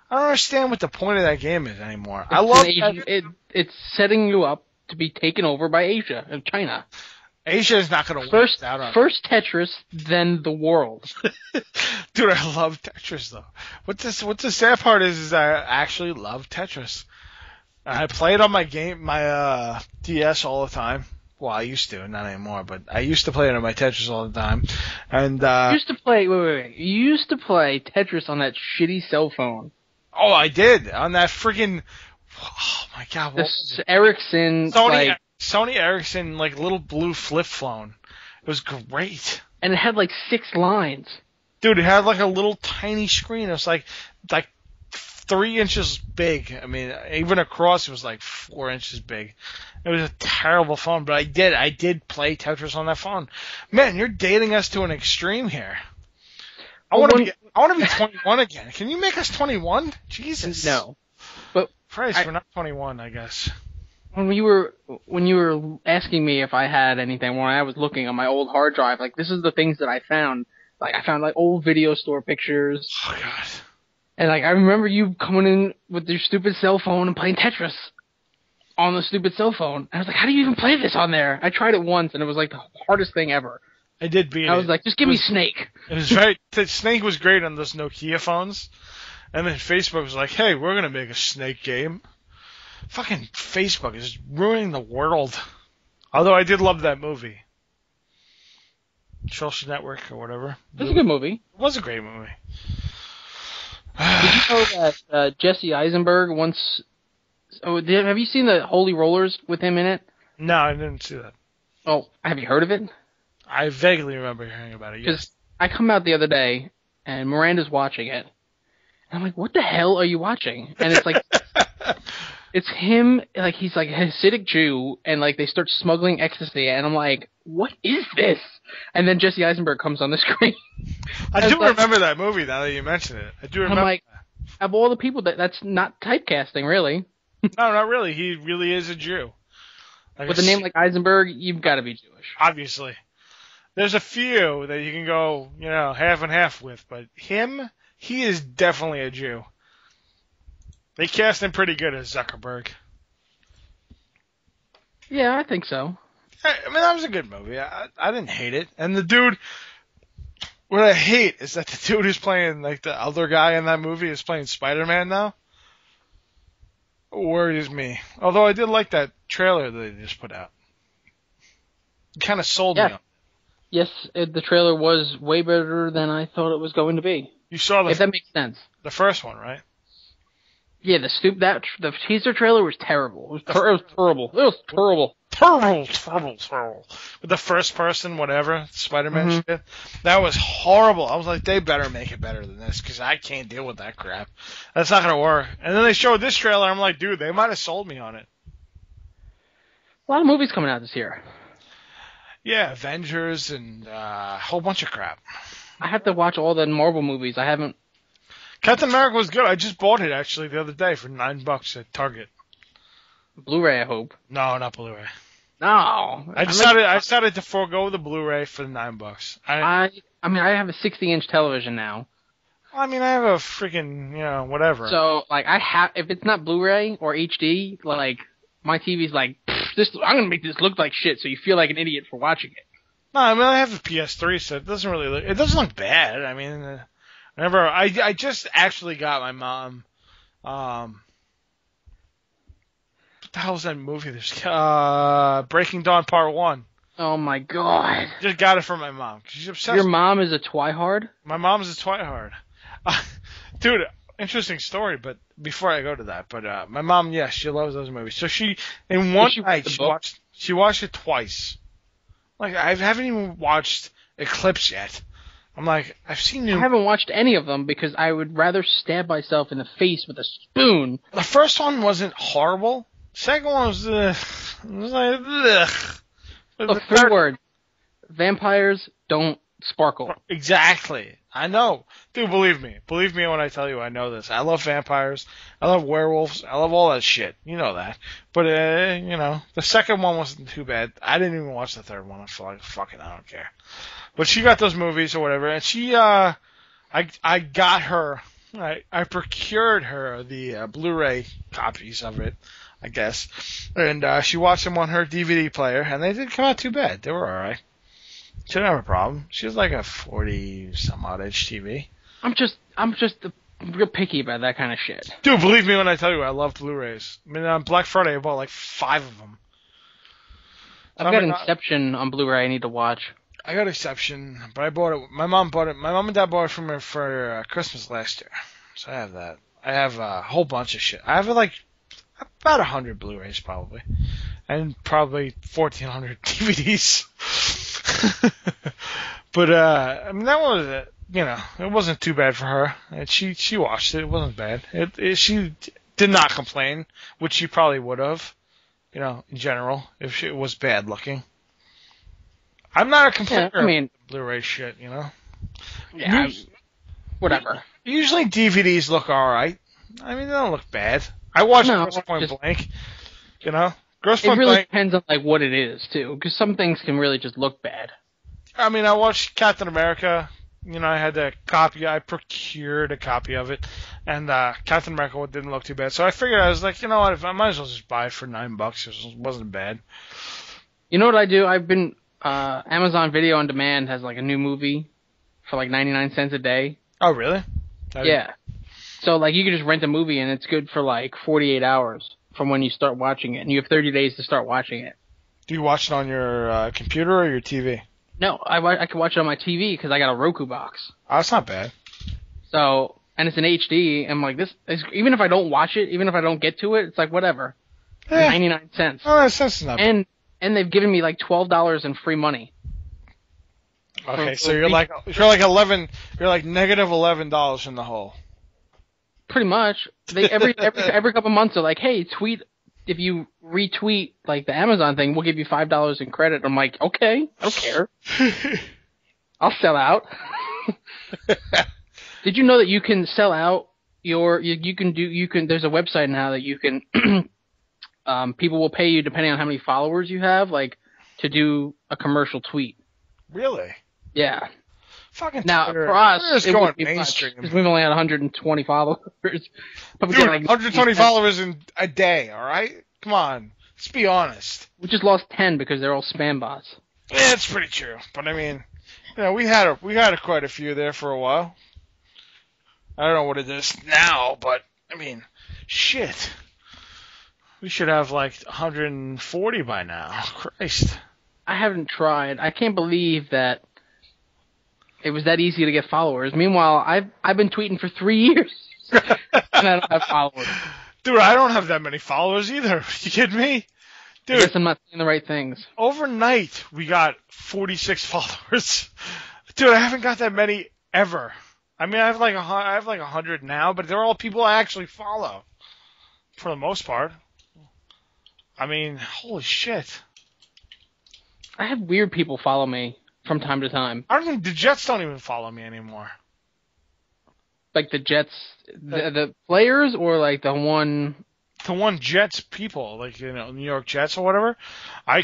I don't understand what the point of that game is anymore. I love it's setting you up to be taken over by Asia and China. Asia is not going to first Tetris, then the world. Dude, I love Tetris though. What's the sad part is I actually love Tetris. I play it on my DS all the time. Well, I used to, not anymore, but I used to play it on my Tetris all the time. And you used to play. Wait. You used to play Tetris on that shitty cell phone. Oh, I did on that freaking. Oh my god, what was it? Ericsson. Sony Ericsson, like, little blue flip phone. It was great. And it had, like, 6 lines. Dude, it had, like, a little tiny screen. It was, like 3 inches big. I mean, even across, it was, like, 4 inches big. It was a terrible phone, but I did play Tetris on that phone. Man, you're dating us to an extreme here. I want to be 21 again. Can you make us 21? Jesus. No. But Christ, we're not 21, I guess. When you were asking me if I had anything, when I was looking on my old hard drive, like, this is the things that I found. Like, I found, like, old video store pictures. Oh, God. And, like, I remember you coming in with your stupid cell phone and playing Tetris on the stupid cell phone. And I was like, how do you even play this on there? I tried it once, and it was, like, the hardest thing ever. I did beat it. I was like, just give me Snake. It was Snake was great on those Nokia phones. And then Facebook was like, hey, we're going to make a Snake game. Fucking Facebook is ruining the world. Although I did love that movie. Social Network or whatever. It was a good movie. It was a great movie. Did you know that Jesse Eisenberg once... have you seen the Holy Rollers with him in it? No, I didn't see that. Oh, have you heard of it? I vaguely remember hearing about it, yes. Because I come out the other day, and Miranda's watching it. And I'm like, what the hell are you watching? And it's like... It's him, like, he's like a Hasidic Jew, and like they start smuggling ecstasy, and I'm like, what is this? And then Jesse Eisenberg comes on the screen. I do remember that movie now that you mention it. I do remember. I'm like, of all the people, that's not typecasting, really. No, not really. He really is a Jew. With a name like Eisenberg, you've got to be Jewish. Obviously. There's a few that you can go, half and half with, but he is definitely a Jew. They cast him pretty good as Zuckerberg. Yeah, I think so. I mean, that was a good movie. I didn't hate it. And the dude, what I hate is that the dude who's playing, like, the other guy in that movie is playing Spider-Man now. Worries me. Although I did like that trailer that they just put out. It kind of sold me on. Yes, the trailer was way better than I thought it was going to be. You saw if that makes sense. The first one, right? Yeah, the teaser trailer was terrible. It was terrible. It was terrible. Terrible. With the first person, whatever, Spider-Man shit. That was horrible. I was like, they better make it better than this, because I can't deal with that crap. That's not going to work. And then they showed this trailer, I'm like, dude, they might have sold me on it. A lot of movies coming out this year. Yeah, Avengers and a whole bunch of crap. I have to watch all the Marvel movies. I haven't. Captain America was good. I just bought it, actually, the other day for $9 at Target. Blu-ray, I hope. No, not Blu-ray. No. I decided to forego the Blu-ray for the $9. I mean, I have a 60-inch television now. I mean, I have a freaking, whatever. So, like, if it's not Blu-ray or HD, like, my TV's like, I'm gonna make this look like shit, so you feel like an idiot for watching it. No, I mean, I have a PS3, so it doesn't look bad. I mean, I just actually got my mom, what the hell was that movie? There's, Breaking Dawn Part 1. Oh my god. Just got it from my mom. She's obsessed. Your mom is a twihard? My mom's a twihard. Dude, interesting story, but before I go to that, my mom, yes, she loves those movies. So in one night, she watched it twice. Like, I haven't even watched Eclipse yet. I'm like, I haven't watched any of them because I would rather stab myself in the face with a spoon. The first one wasn't horrible. Second one was like, ugh. Look, 3 words. Vampires don't sparkle. Exactly. I know. Dude, believe me. Believe me when I tell you I know this. I love vampires. I love werewolves. I love all that shit. You know that. But, the second one wasn't too bad. I didn't even watch the third one. I feel like, fucking, I don't care. But she got those movies or whatever, and she, I got her, I procured her the Blu-ray copies of it, I guess, and she watched them on her DVD player, and they didn't come out too bad. They were alright. She didn't have a problem. She was like a 40-some-odd inch TV. I'm just real picky about that kind of shit. Dude, believe me when I tell you, I love Blu-rays. I mean, on Black Friday, I bought like 5 of them. I've got Inception on Blu-ray I need to watch. I got Inception, but I bought it. My mom bought it. My mom and dad bought it from her for Christmas last year, so I have that. I have a whole bunch of shit. I have like about 100 Blu-rays probably, and probably 1,400 DVDs. But I mean, that was it wasn't too bad for her. And she watched it. It wasn't bad. She did not complain, which she probably would have, in general, if it was bad looking. I'm not a complainer of Blu-ray shit, Yeah, whatever. Usually DVDs look alright. I mean, they don't look bad. I watched Gross Point Blank, Gross Point really Blank. Depends on like what it is, too, because some things can really just look bad. I mean, I watched Captain America. I had a copy. I procured a copy of it, and Captain America didn't look too bad. So I figured, I was like, you know what, I might as well just buy it for $9. It wasn't bad. You know what I do? I've been... Amazon Video on Demand has like a new movie for like 99 cents a day. Oh, really? Yeah. So like you can just rent a movie and it's good for like 48 hours from when you start watching it, and you have 30 days to start watching it. Do you watch it on your computer or your TV? No, I can watch it on my TV because I got a Roku box. Oh, that's not bad. So, and it's in HD, and like this, even if I don't watch it, even if I don't get to it, it's like whatever. 99 cents. Oh, that's not bad. And they've given me like $12 in free money. Okay, so you're like negative $11 in the hole. Pretty much. They every couple months they're like, hey, tweet if you retweet like the Amazon thing, we'll give you $5 in credit. I'm like, okay, I don't care. I'll sell out. Did you know that you can sell out there's a website now that you can people will pay you depending on how many followers you have, like to do a commercial tweet. Really? Yeah. Fucking Now, Twitter. for us, Twitter's it going would be mainstream. because we've only had 120 followers. Probably Dude, get, like, 120 followers in a day, alright? Come on. Let's be honest. We just lost 10 because they're all spam bots. Yeah, it's pretty true. But I mean, we had quite a few there for a while. I don't know what it is now, but I mean, shit. We should have like 140 by now. Christ. I haven't tried. I can't believe that it was that easy to get followers. Meanwhile, I've been tweeting for 3 years and I don't have followers. Dude, I don't have that many followers either. You kidding me? Dude, I guess I'm not saying the right things. Overnight, we got 46 followers. Dude, I haven't got that many ever. I mean, I have like 100 now, but they're all people I actually follow, for the most part. I mean, holy shit. I have weird people follow me from time to time. I don't think the Jets don't even follow me anymore. Like the Jets, the players, or like the one Jets people, like, New York Jets or whatever. I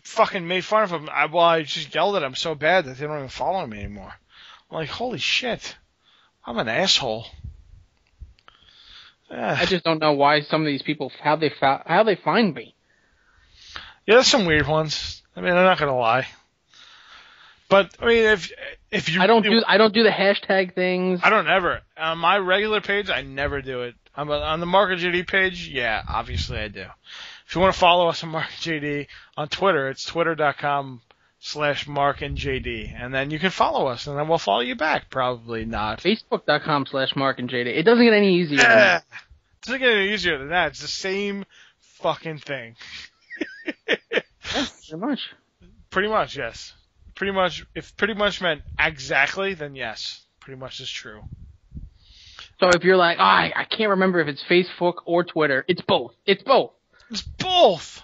fucking made fun of them. I just yelled at them so bad that they don't even follow me anymore. I'm like, holy shit. I'm an asshole. I just don't know why some of these people how they find me. Yeah, there's some weird ones. I mean, I'm not gonna lie. But I mean, if you I don't do the hashtag things. I don't ever on my regular page. I never do it. On the Marc and JD page. Yeah, obviously I do. If you want to follow us on Marc and JD on Twitter, it's twitter.com/Marc and JD, and then you can follow us, and then we'll follow you back. Probably not. Facebook.com/Marc and JD. It doesn't get any easier. Yeah. It doesn't get any easier than that. It's the same fucking thing. Yeah, pretty much. Pretty much, yes. Pretty much, if pretty much meant exactly, then yes. Pretty much is true. So if you're like, I can't remember if it's Facebook or Twitter, it's both. It's both. It's both!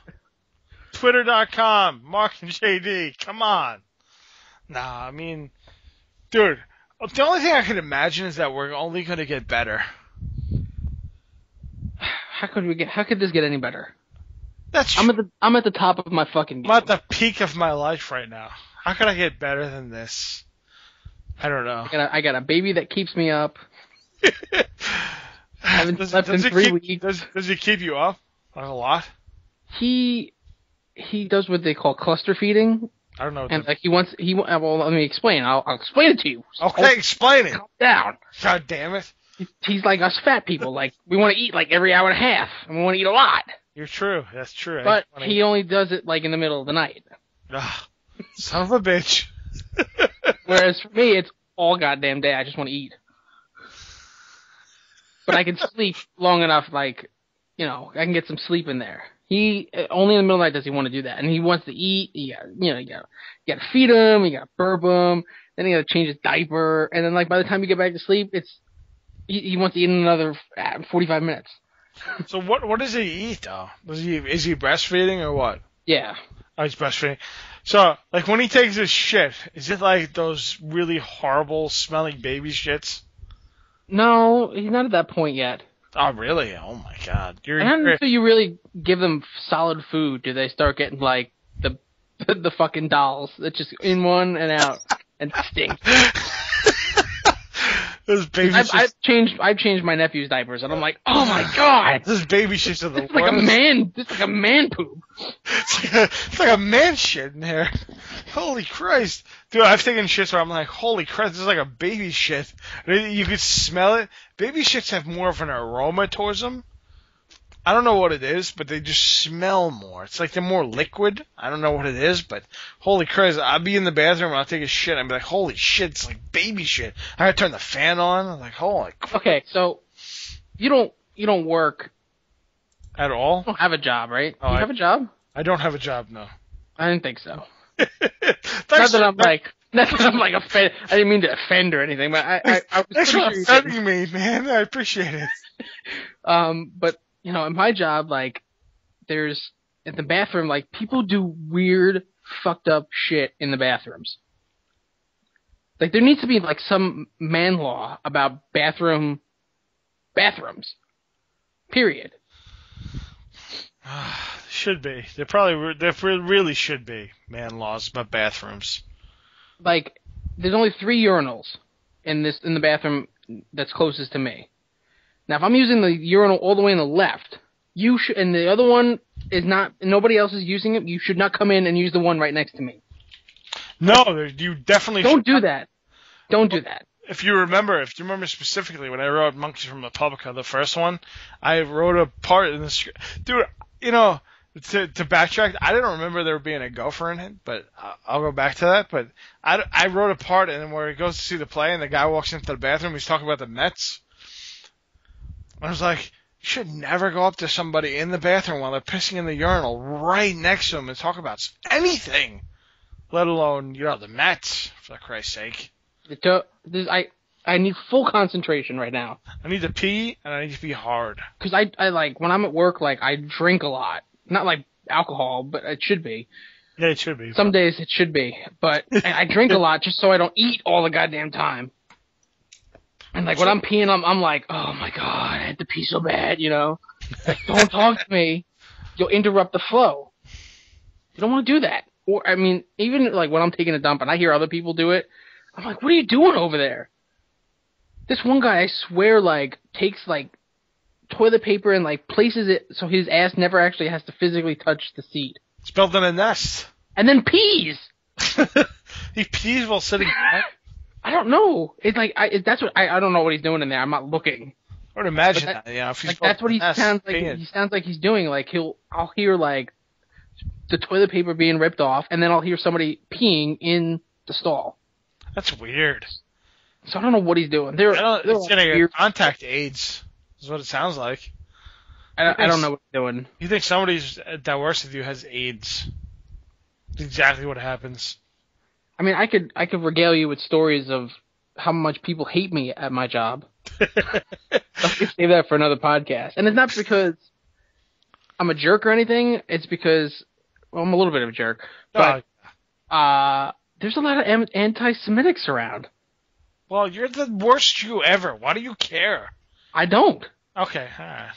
Twitter.com, Marc and JD, come on. Nah, I mean, dude, the only thing I can imagine is that we're only going to get better. How could this get any better? That's true. I'm at the top of my fucking game. I'm at the peak of my life right now. How could I get better than this? I don't know. I got a baby that keeps me up. I haven't slept in 3 weeks. Does he keep you up a lot? He does what they call cluster feeding. I don't know. And like well, let me explain. I'll explain it to you. Okay, explain it. Calm down. God damn it. He's like us fat people. Like, we want to eat like every hour and a half, and we want to eat a lot. You're true. That's true. But he only does it like in the middle of the night. Ugh, son of a bitch. Whereas for me, it's all goddamn day. I just want to eat. But I can sleep long enough, like, I can get some sleep in there. He only in the middle of the night does he want to do that, and he wants to eat. You got to feed him. You got to burp him. Then you got to change his diaper, and then like by the time you get back to sleep, he wants to eat in another 45 minutes. So what does he eat though? Is he breastfeeding or what? Yeah. Oh, he's breastfeeding. So like when he takes his shit, is it like those really horrible smelling baby shits? No, he's not at that point yet. Oh really? Oh my god! Not until you really give them solid food do they start getting like the fucking dolls that just in one and out and stink. Those baby I've changed my nephew's diapers and I'm like, oh my god, those baby shits are the worst. It's like a man poop. It's like a man shit in there. Holy Christ, dude! I've taken shits where I'm like, holy Christ, this is like a baby shit. You could smell it. Baby shits have more of an aroma towards them. I don't know what it is, but they just smell more. It's like they're more liquid. I don't know what it is, but holy Christ, I'll be in the bathroom and I'll take a shit and I'll be like, holy shit, it's like baby shit. I gotta turn the fan on. I'm like, holy Christ. Okay, so you don't work at all? You don't have a job, right? You have a job? I don't have a job, no. I didn't think so. Not that I'm like offended. I didn't mean to offend or anything, but I was Thanks for pretty offending me, man. I appreciate it. But in my job, like, there's in the bathroom, like, people do weird, fucked up shit in the bathrooms. Like, there needs to be like some man law about bathrooms. Period. Should be. There really should be man laws about bathrooms. like, there's only 3 urinals in the bathroom that's closest to me. Now, if I'm using the urinal all the way on the left, you should, and the other one is not, nobody else is using it, you should not come in and use the one right next to me. No, you definitely Don't do that. Don't do that. If you remember specifically when I wrote Monkeys from Republica, the first one, I wrote a part in the script. Dude, you know, to backtrack, I didn't remember there being a gopher in it, but I'll go back to that. But I wrote a part in where he goes to see the play, and the guy walks into the bathroom, he's talking about the Mets. I was like, you should never go up to somebody in the bathroom while they're pissing in the urinal right next to them and talk about anything, let alone, the Mets, for Christ's sake. I need full concentration right now. I need to pee, and I need to pee hard. Because I like, when I'm at work, like, I drink a lot. Not like alcohol, but it should be. Yeah, it should be. Some days it should be. But I drink a lot just so I don't eat all the goddamn time. And like when I'm peeing, I'm like, oh my god, I had to pee so bad, Like, don't talk to me. You'll interrupt the flow. You don't want to do that. Or, I mean, even like when I'm taking a dump and I hear other people do it, I'm like, what are you doing over there? This one guy, I swear, like, takes like toilet paper and like places it so his ass never actually has to physically touch the seat. It's built in a nest. And then pees. He pees while sitting down. I don't know. It's like I don't know what he's doing in there. I'm not looking. I would imagine that. If he's like that's what he sounds like. He sounds like he's doing. Like I'll hear like the toilet paper being ripped off, and then I'll hear somebody peeing in the stall. That's weird. So I don't know what he's doing. It's gonna get contact AIDS. Is what it sounds like. I don't know what he's doing. You think somebody that works with you has AIDS? That's exactly what happens. I mean, I could regale you with stories of how much people hate me at my job. I could save that for another podcast. And it's not because I'm a jerk or anything. It's because, well, I'm a little bit of a jerk. But there's a lot of anti-Semitics around. Well, you're the worst Jew ever. Why do you care? I don't. Okay, all right.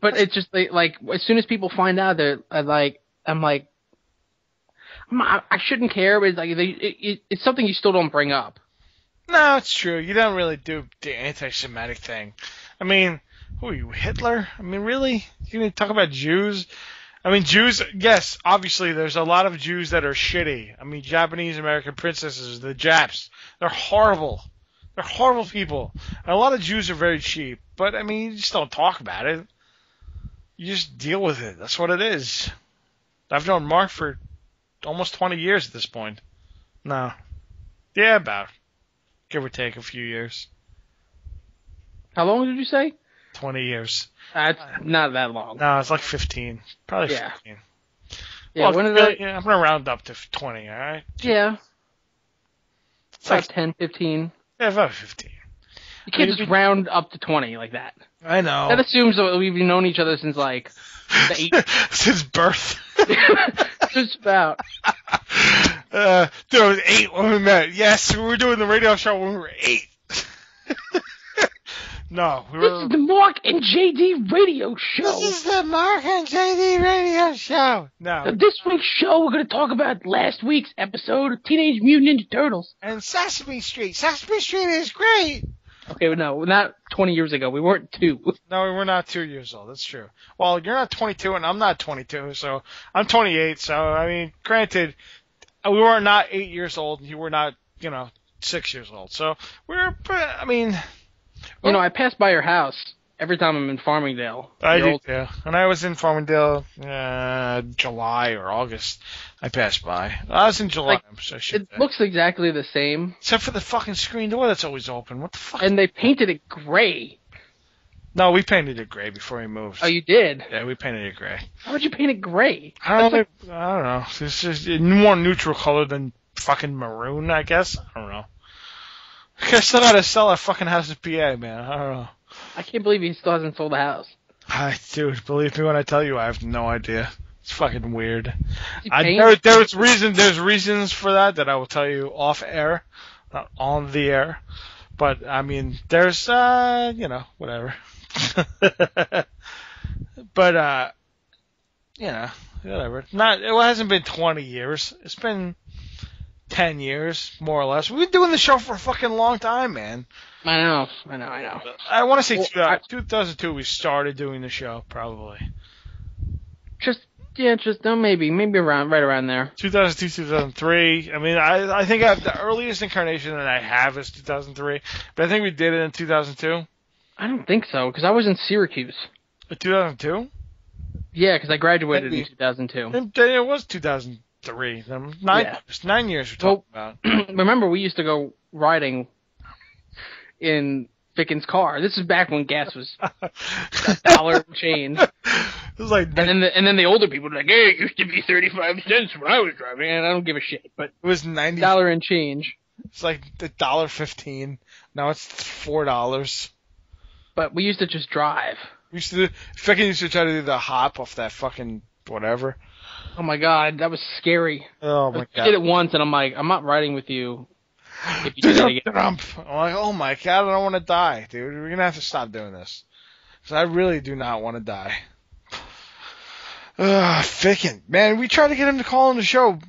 But it's just like as soon as people find out, I'm like, I shouldn't care, but it's like it's something you still don't bring up. No, it's true. You don't really do the anti-Semitic thing. I mean, who are you, Hitler? I mean, really? You gonna talk about Jews? I mean, Jews, yes, obviously there's a lot of Jews that are shitty. I mean, Japanese American princesses, the Japs, they're horrible. They're horrible people. And a lot of Jews are very cheap. But, I mean, you just don't talk about it. You just deal with it. That's what it is. I've known Marc for almost 20 years at this point. No. Yeah, about. Give or take a few years. How long did you say? 20 years. That's not that long. No, it's like 15. Probably 15. Yeah, well, when is that? I'm going to round up to 20, alright? Yeah. It's about like 10, 15. Yeah, about 15. You can't just round up to 20 like that. I know. That assumes that we've known each other since like the 80s. Since birth. Just about. Dude, I was 8 when we met. Yes, we were doing the radio show when we were 8. No, we were. This is the Marc and JD radio show. This is the Marc and JD radio show. No. So this week's show, we're going to talk about last week's episode of Teenage Mutant Ninja Turtles. And Sesame Street. Sesame Street is great. Okay, but no, not 20 years ago. We weren't 2. No, we were not 2 years old. That's true. Well, you're not 22 and I'm not 22, so I'm 28. So, I mean, granted, we were not 8 years old and you were not, 6 years old. So, I mean... I pass by your house every time I'm in Farmingdale. I do, too. When I was in Farmingdale, July or August, I passed by. I was in July. It looks exactly the same. Except for the fucking screen door that's always open. What the fuck? And they painted it gray. No, we painted it gray before we moved. Oh, you did? Yeah, we painted it gray. How would you paint it gray? I don't know. It's just a more neutral color than fucking maroon, I guess. I don't know. I still gotta sell that fucking house in PA, man. I don't know. I can't believe he still hasn't sold the house. Dude, believe me when I tell you, I have no idea. It's fucking weird. There's reasons for that I will tell you off air, not on the air. But I mean, there's whatever. But whatever. It hasn't been 20 years. It's been 10 years, more or less. We've been doing the show for a fucking long time, man. I know. I want to say Well, 2002 we started doing the show, probably. Maybe right around there. 2002, 2003. I mean, I think the earliest incarnation that I have is 2003, but I think we did it in 2002. I don't think so, because I was in Syracuse. 2002? Yeah, because I graduated in 2002. Then it was 2003. 9 years we're talking about. Remember, we used to go riding in Ficken's car. This is back when gas was $1 and change. It was like, and then the older people were like, "Hey, it used to be 35 cents when I was driving," and I don't give a shit. But it was $90 and change. It's like $1.15. Now it's $4. But we used to just drive. Ficken used to try to do the hop off that fucking whatever. Oh my god, that was scary. Oh my god. I did it once, and I'm like, I'm not riding with you. If you do that again. I'm like, oh my god, I don't want to die, dude. We're gonna have to stop doing this. Because I really do not want to die. Ficken. Man, we tried to get him to call on the show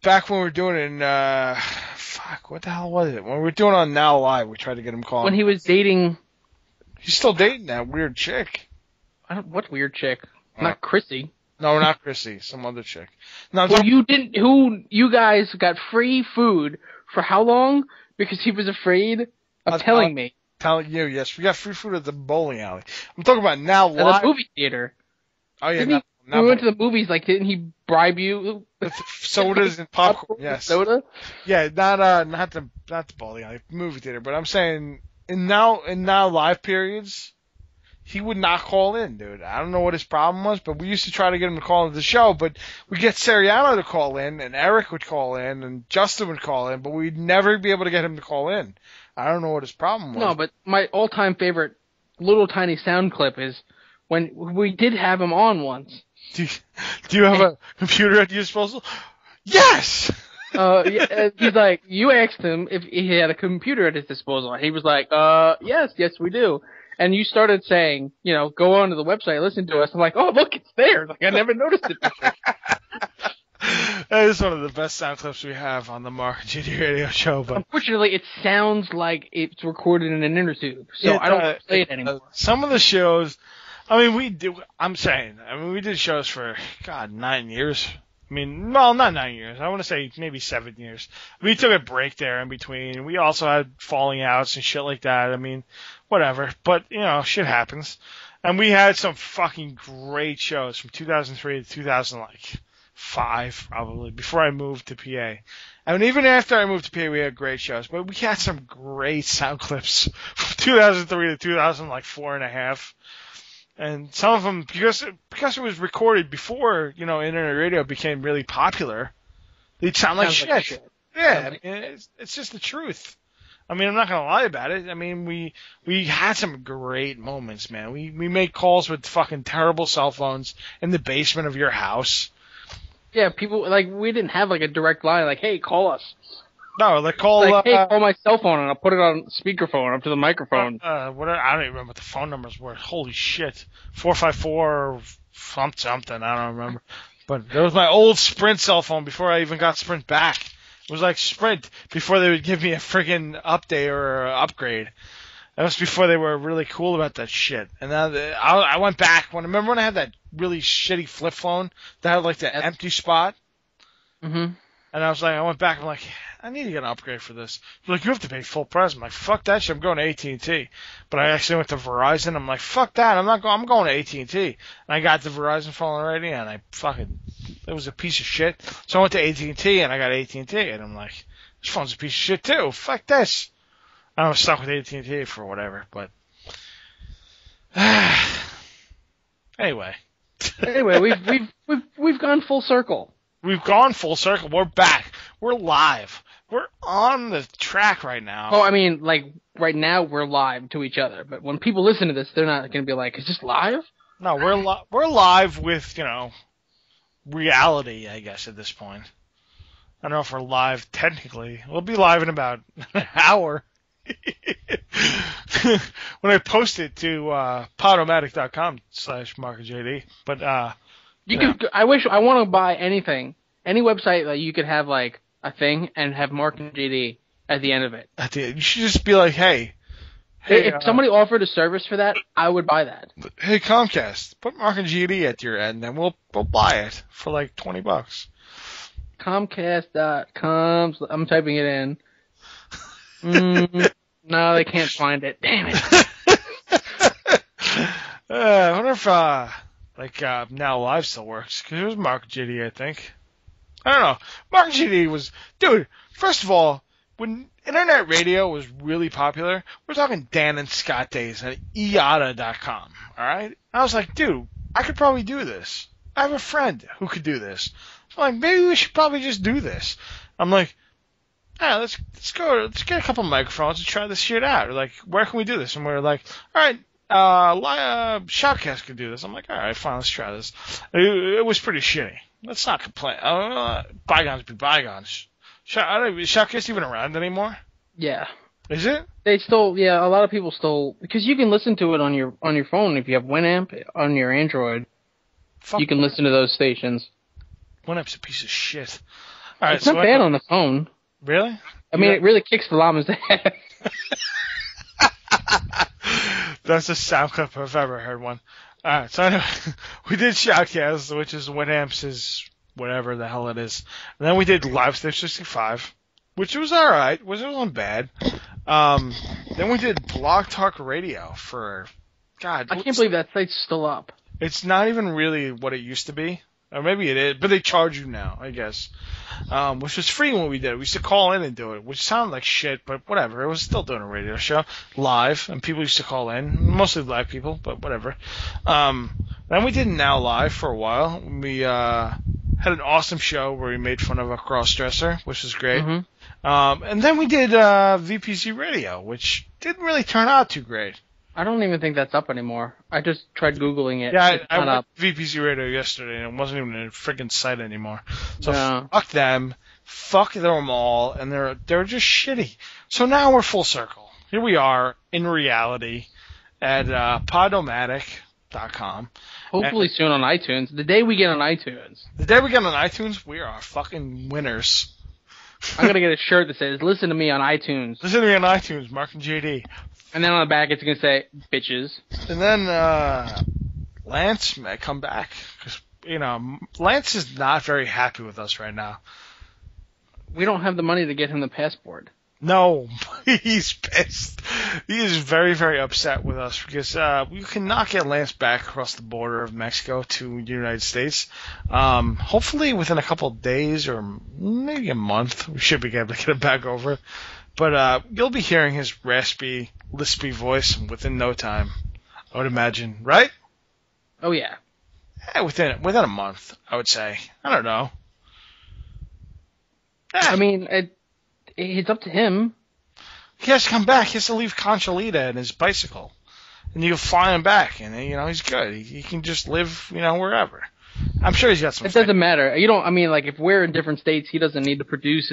back when we were doing it in, what the hell was it? When we were doing it on Now Live, we tried to get him calling. When he was dating... He's still dating that weird chick. What weird chick? Not Chrissy. No, not Chrissy. Some other chick. No, you guys got free food for how long? Because he was afraid of telling me. Telling you, yes. We got free food at the bowling alley. I'm talking about Now Live. At the movie theater. Oh, yeah. We went to the movies, like, didn't he bribe you? With sodas and popcorn, yes. Soda? Yeah, not the bowling alley, movie theater. But I'm saying, in now live periods, he would not call in, dude. I don't know what his problem was, but we used to try to get him to call into the show, but we'd get Seriano to call in, and Eric would call in, and Justin would call in, but we'd never be able to get him to call in. I don't know what his problem was. No, but my all-time favorite little tiny sound clip is when we did have him on once. Do you have a computer at your disposal? Yes! He's like, you asked him if he had a computer at his disposal, and he was like, yes, we do. And you started saying, go on to the website, listen to us. I'm like, oh, look, it's there. Like, I never noticed it before. That is one of the best sound clips we have on the Marc and JD radio show. But unfortunately, it sounds like it's recorded in an inner tube, so I don't play it anymore. Some of the shows, we did shows for, 9 years. Not 9 years. I want to say maybe 7 years. We took a break there in between. We also had falling outs and shit like that. Whatever. But, shit happens. And we had some fucking great shows from 2003 to 2005, probably, before I moved to PA. Even after I moved to PA, we had great shows. But we had some great sound clips from 2003 to 2004 and a half. And some of them, because it was recorded before, internet radio became really popular, they'd sound like shit. Yeah, it's just the truth. I'm not gonna lie about it. We had some great moments, man. We made calls with fucking terrible cell phones in the basement of your house. Yeah, people, we didn't have, a direct line, hey, call us. No, they call... hey, call my cell phone, and I'll put it on speakerphone up to the microphone. I don't even remember what the phone numbers were. Holy shit. 454 something, I don't remember. But that was my old Sprint cell phone before I even got Sprint back. It was like Sprint before they would give me a friggin' update or upgrade. That was before they were really cool about that shit. And now I went back. Remember when I had that really shitty flip phone that had the empty spot? Mm-hmm. And I went back, I'm like, I need to get an upgrade for this. They're like, you have to pay full price. I'm like, fuck that shit, I'm going to AT&T. But I actually went to Verizon. I'm like, fuck that, I'm going to AT&T. And I got the Verizon phone already, and it was a piece of shit. So I went to AT&T, and I got AT&T, and I'm like, this phone's a piece of shit too. Fuck this. And I was stuck with AT&T for whatever, but... Anyway, we've gone full circle. We've gone full circle. We're back. We're live. We're on the track right now. Oh, right now we're live to each other. But when people listen to this, they're not going to be like, is this live? No, we're live with, reality, I guess, at this point. I don't know if we're live technically. We'll be live in about an hour. When I post it to podomatic.com/MarcandJD. But, I want to buy anything, any website that you could have a thing and have Mark and JD at the end of it. You should just be like, hey, If somebody offered a service for that, I would buy that. Hey Comcast, put Mark and GD at your end, and we'll buy it for like $20. Comcast.com. I'm typing it in. No, they can't find it. Damn it. I wonder if Now Live still works, because it was Mark and GD, I think. I don't know. Mark and GD was, dude. First of all, when internet radio was really popular, we're talking Dan and Scott days at iata.com, alright? I was like, dude, I could probably do this. I have a friend who could do this. I'm like, maybe we should probably just do this. I'm like, yeah, let's get a couple microphones and try this shit out. We're like, where can we do this? And we're like, alright, Shoutcast could do this. I'm like, alright, fine, let's try this. It was pretty shitty. Let's not complain. Bygones be bygones. Is Shoutcast even around anymore? Yeah. Is it? They still, yeah, a lot of people still, because you can listen to it on your phone if you have Winamp on your Android. You can listen to those stations. Winamp's a piece of shit. All right, it's not bad on the phone. Really? I mean, it really kicks the llama's ass. That's a sound clip if I've ever heard one. All right, so anyway, we did Shoutcast, which is Winamp's is whatever the hell it is. And then we did Live Stage 65, which was all right. It wasn't bad. Then we did Blog Talk Radio for, God. I can't believe that site's still up. It's not even really what it used to be. Or maybe it is, but they charge you now, I guess. Which was free when we did it. We used to call in and do it, which sounded like shit, but whatever. It was still doing a radio show live, and people used to call in, mostly live people, but whatever. Then we did Now Live for a while. We had an awesome show where we made fun of a cross-dresser, which was great. Mm-hmm. And then we did VPC Radio, which didn't really turn out too great. I don't even think that's up anymore. I just tried Googling it. Yeah, I went to VPC Radio yesterday, and it wasn't even a freaking site anymore. So fuck them, fuck them all, and they're just shitty. So now we're full circle. Here we are, in reality, at Podomatic.com. Hopefully soon on iTunes. The day we get on iTunes. The day we get on iTunes, we are fucking winners. I'm going to get a shirt that says, listen to me on iTunes. Listen to me on iTunes, Mark and JD. And then on the back, it's going to say, bitches. And then Lance may come back. Because, Lance is not very happy with us right now. We don't have the money to get him the passport. No, he's pissed. He is very, very upset with us because we cannot get Lance back across the border of Mexico to the United States. Hopefully within a couple of days or maybe a month, we should be able to get him back over. But you'll be hearing his raspy, lispy voice within no time, I would imagine, right? Oh, yeah. Within a month, I would say. I don't know. I mean, it's up to him. He has to come back. He has to leave Conchalita and his bicycle. And you can fly him back, and, he's good. He can just live, wherever. I'm sure he's got some... It doesn't matter. If we're in different states, he doesn't need to produce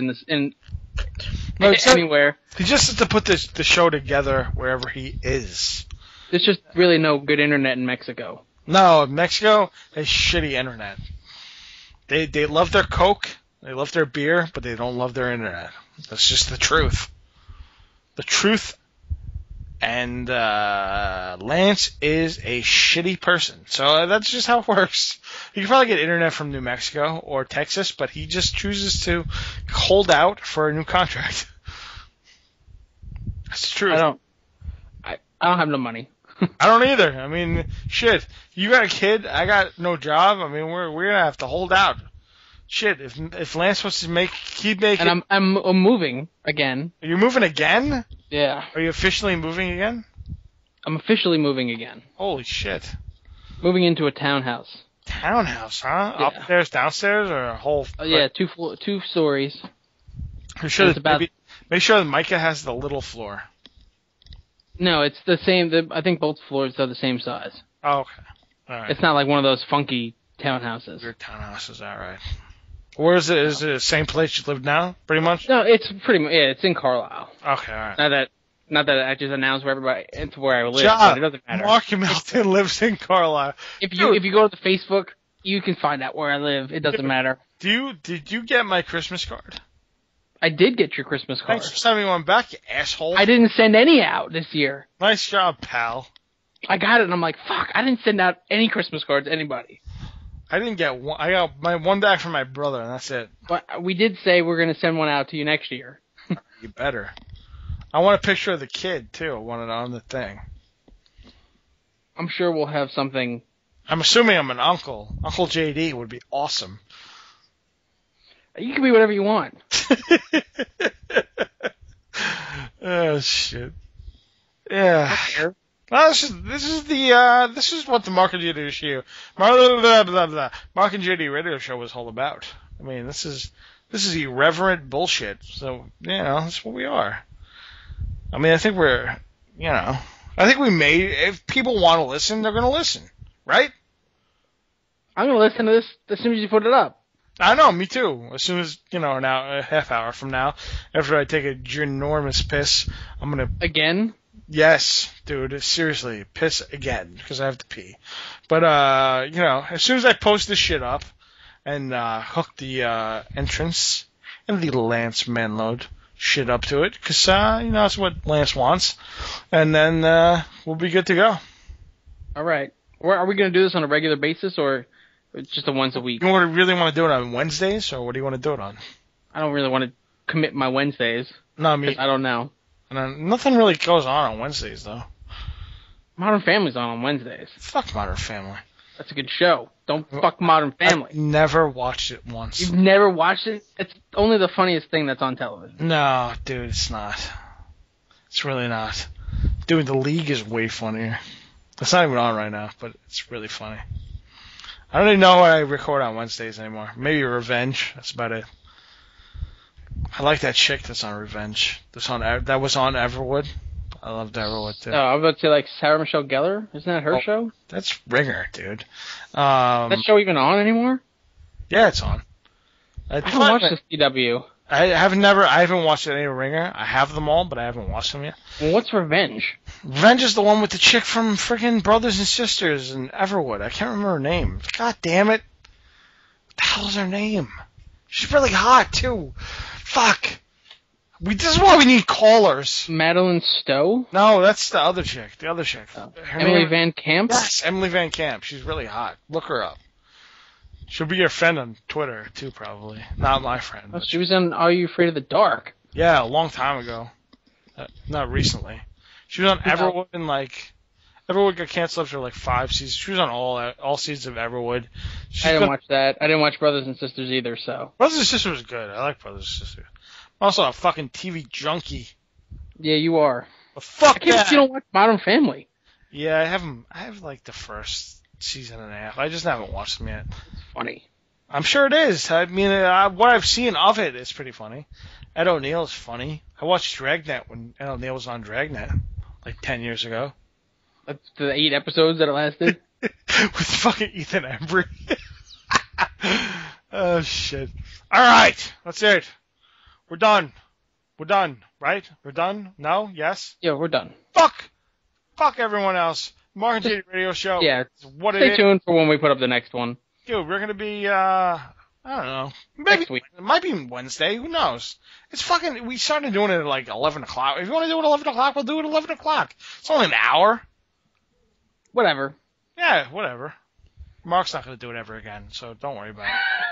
anywhere. He just has to put the show together wherever he is. There's just really no good internet in Mexico. No, Mexico has shitty internet. They love their Coke, they love their beer, but they don't love their internet. That's just the truth. The truth. And Lance is a shitty person. So that's just how it works. You can probably get internet from New Mexico or Texas, but he just chooses to hold out for a new contract. That's the truth. I don't have no money. I don't either. I mean, shit. You got a kid, I got no job. I mean, we're gonna have to hold out. Shit, if Lance wants to keep making... And I'm moving again. Are you moving again? Yeah. Are you officially moving again? I'm officially moving again. Holy shit. Moving into a townhouse. Townhouse, huh? Yeah. Upstairs, downstairs, or a whole... Yeah, two stories. Make sure that Micah has the little floor. No, it's the same. I think both floors are the same size. Oh, okay. All right. It's not like one of those funky townhouses. Weird townhouses, all right. Where is it? Is it the same place you live now, pretty much? No, it's pretty much, it's in Carlisle. Okay, all right. Not that I just announced where everybody, it's where I live, Job. but it doesn't matter. Mark Milton lives in Carlisle. If you go to the Facebook, you can find out where I live. It doesn't matter. Did you get my Christmas card? I did get your Christmas card. Thanks for sending one back, you asshole. I didn't send any out this year. Nice job, pal. I got it, and I'm like, fuck, I didn't send out any Christmas cards to anybody. I didn't get one. I got my one back from my brother, and that's it. But we did say we're going to send one out to you next year. You better. I want a picture of the kid, too. I want it on the thing. I'm sure we'll have something. I'm assuming I'm an uncle. Uncle JD would be awesome. You can be whatever you want. Oh, shit. Yeah. No, this is what the Mark and JD show, Mark and JD radio show was all about. I mean, this is irreverent bullshit. So, that's what we are. I mean, I think if people want to listen, they're going to listen, right? I'm going to listen to this as soon as you put it up. I know, me too. As soon as, now, a half hour from now, after I take a ginormous piss, I'm going to... Again? Yes, dude, seriously, piss again, because I have to pee. But, as soon as I post this shit up and hook the entrance and the Lance Manload shit up to it, because, that's what Lance wants, and then we'll be good to go. All right. Are we going to do this on a regular basis, or just a once a week? You really want to do it on Wednesdays, or what do you want to do it on? I don't really want to commit my Wednesdays. No, I mean... I don't know. And nothing really goes on Wednesdays, though. Modern Family's on Wednesdays. Fuck Modern Family. That's a good show. Don't fuck Modern Family. I've never watched it once. You've never watched it? It's only the funniest thing that's on television. No, dude, it's not. It's really not. Dude, The League is way funnier. It's not even on right now, but it's really funny. I don't even know what I record on Wednesdays anymore. Maybe Revenge. That's about it. I like that chick that's on Revenge. That was on Everwood. I loved Everwood too. Oh, I was about to say like Sarah Michelle Gellar. Isn't that her show? That's Ringer, dude. Is that show even on anymore? Yeah, it's on. I haven't watched the CW. I haven't watched any Ringer. I have them all, but I haven't watched them yet. Well, what's Revenge? Revenge is the one with the chick from freaking Brothers and Sisters and Everwood. I can't remember her name. God damn it. What the hell is her name? She's really hot, too. Fuck. This is why we need callers. Madeline Stowe? No, that's the other chick. Emily Van Camp? Yes, Emily Van Camp. She's really hot. Look her up. She'll be your friend on Twitter, too, probably. Not my friend. Oh, she was on Are You Afraid of the Dark? Yeah, a long time ago. Not recently. She was on Everwood and Everwood got canceled after 5 seasons. She was on all seasons of Everwood. I didn't watch that. I didn't watch Brothers and Sisters either, so. Brothers and Sisters was good. I like Brothers and Sisters. I'm also a fucking TV junkie. Yeah, you are. But fuck I can't believe you don't watch Modern Family. Yeah, I have the first season and a half. I just haven't watched them yet. It's funny. I'm sure it is. I mean, what I've seen of it is pretty funny. Ed O'Neill's funny. I watched Dragnet when Ed O'Neill was on Dragnet 10 years ago. That's the 8 episodes that it lasted? With fucking Ethan Embry. Oh, shit. All right. That's it. We're done. We're done, right? We're done? No? Yes? Yeah, we're done. Fuck everyone else. Mark and JD Radio Show. Yeah. Stay tuned for when we put up the next one. Dude, we're going to be, I don't know. Maybe next week. It might be Wednesday. Who knows? It's we started doing it at 11 o'clock. If you want to do it at 11 o'clock, we'll do it at 11 o'clock. It's only an hour. Whatever. Yeah, whatever. Mark's not going to do it ever again, so don't worry about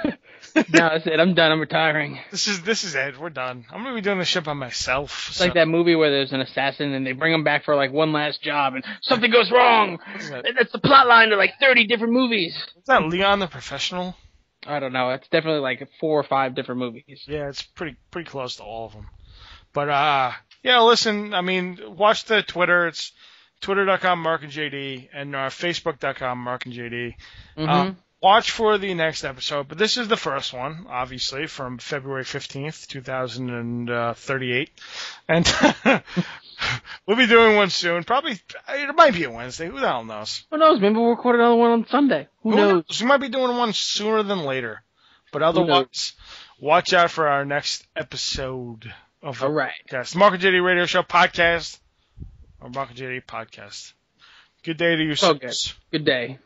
it. No, that's it. I'm done. I'm retiring. This is it. We're done. I'm going to be doing this shit by myself. It's like that movie where there's an assassin and they bring him back for one last job and something goes wrong. That's the plot line to 30 different movies. Is that Leon the Professional? I don't know. It's definitely 4 or 5 different movies. Yeah, it's pretty close to all of them. But, yeah, listen, I mean, watch the Twitter. It's twitter.com Mark and JD and facebook.com Mark and JD. Mm-hmm. Watch for the next episode, but this is the first one, obviously, from February 15th, 2038. And we'll be doing one soon. Probably, it might be a Wednesday. Who the hell knows? Who knows? Maybe we'll record another one on Sunday. Who knows? We might be doing one sooner than later. But otherwise, watch out for our next episode of the podcast. Mark and JD Radio Show podcast. Or Mark and JD podcast. Good day to you, good day.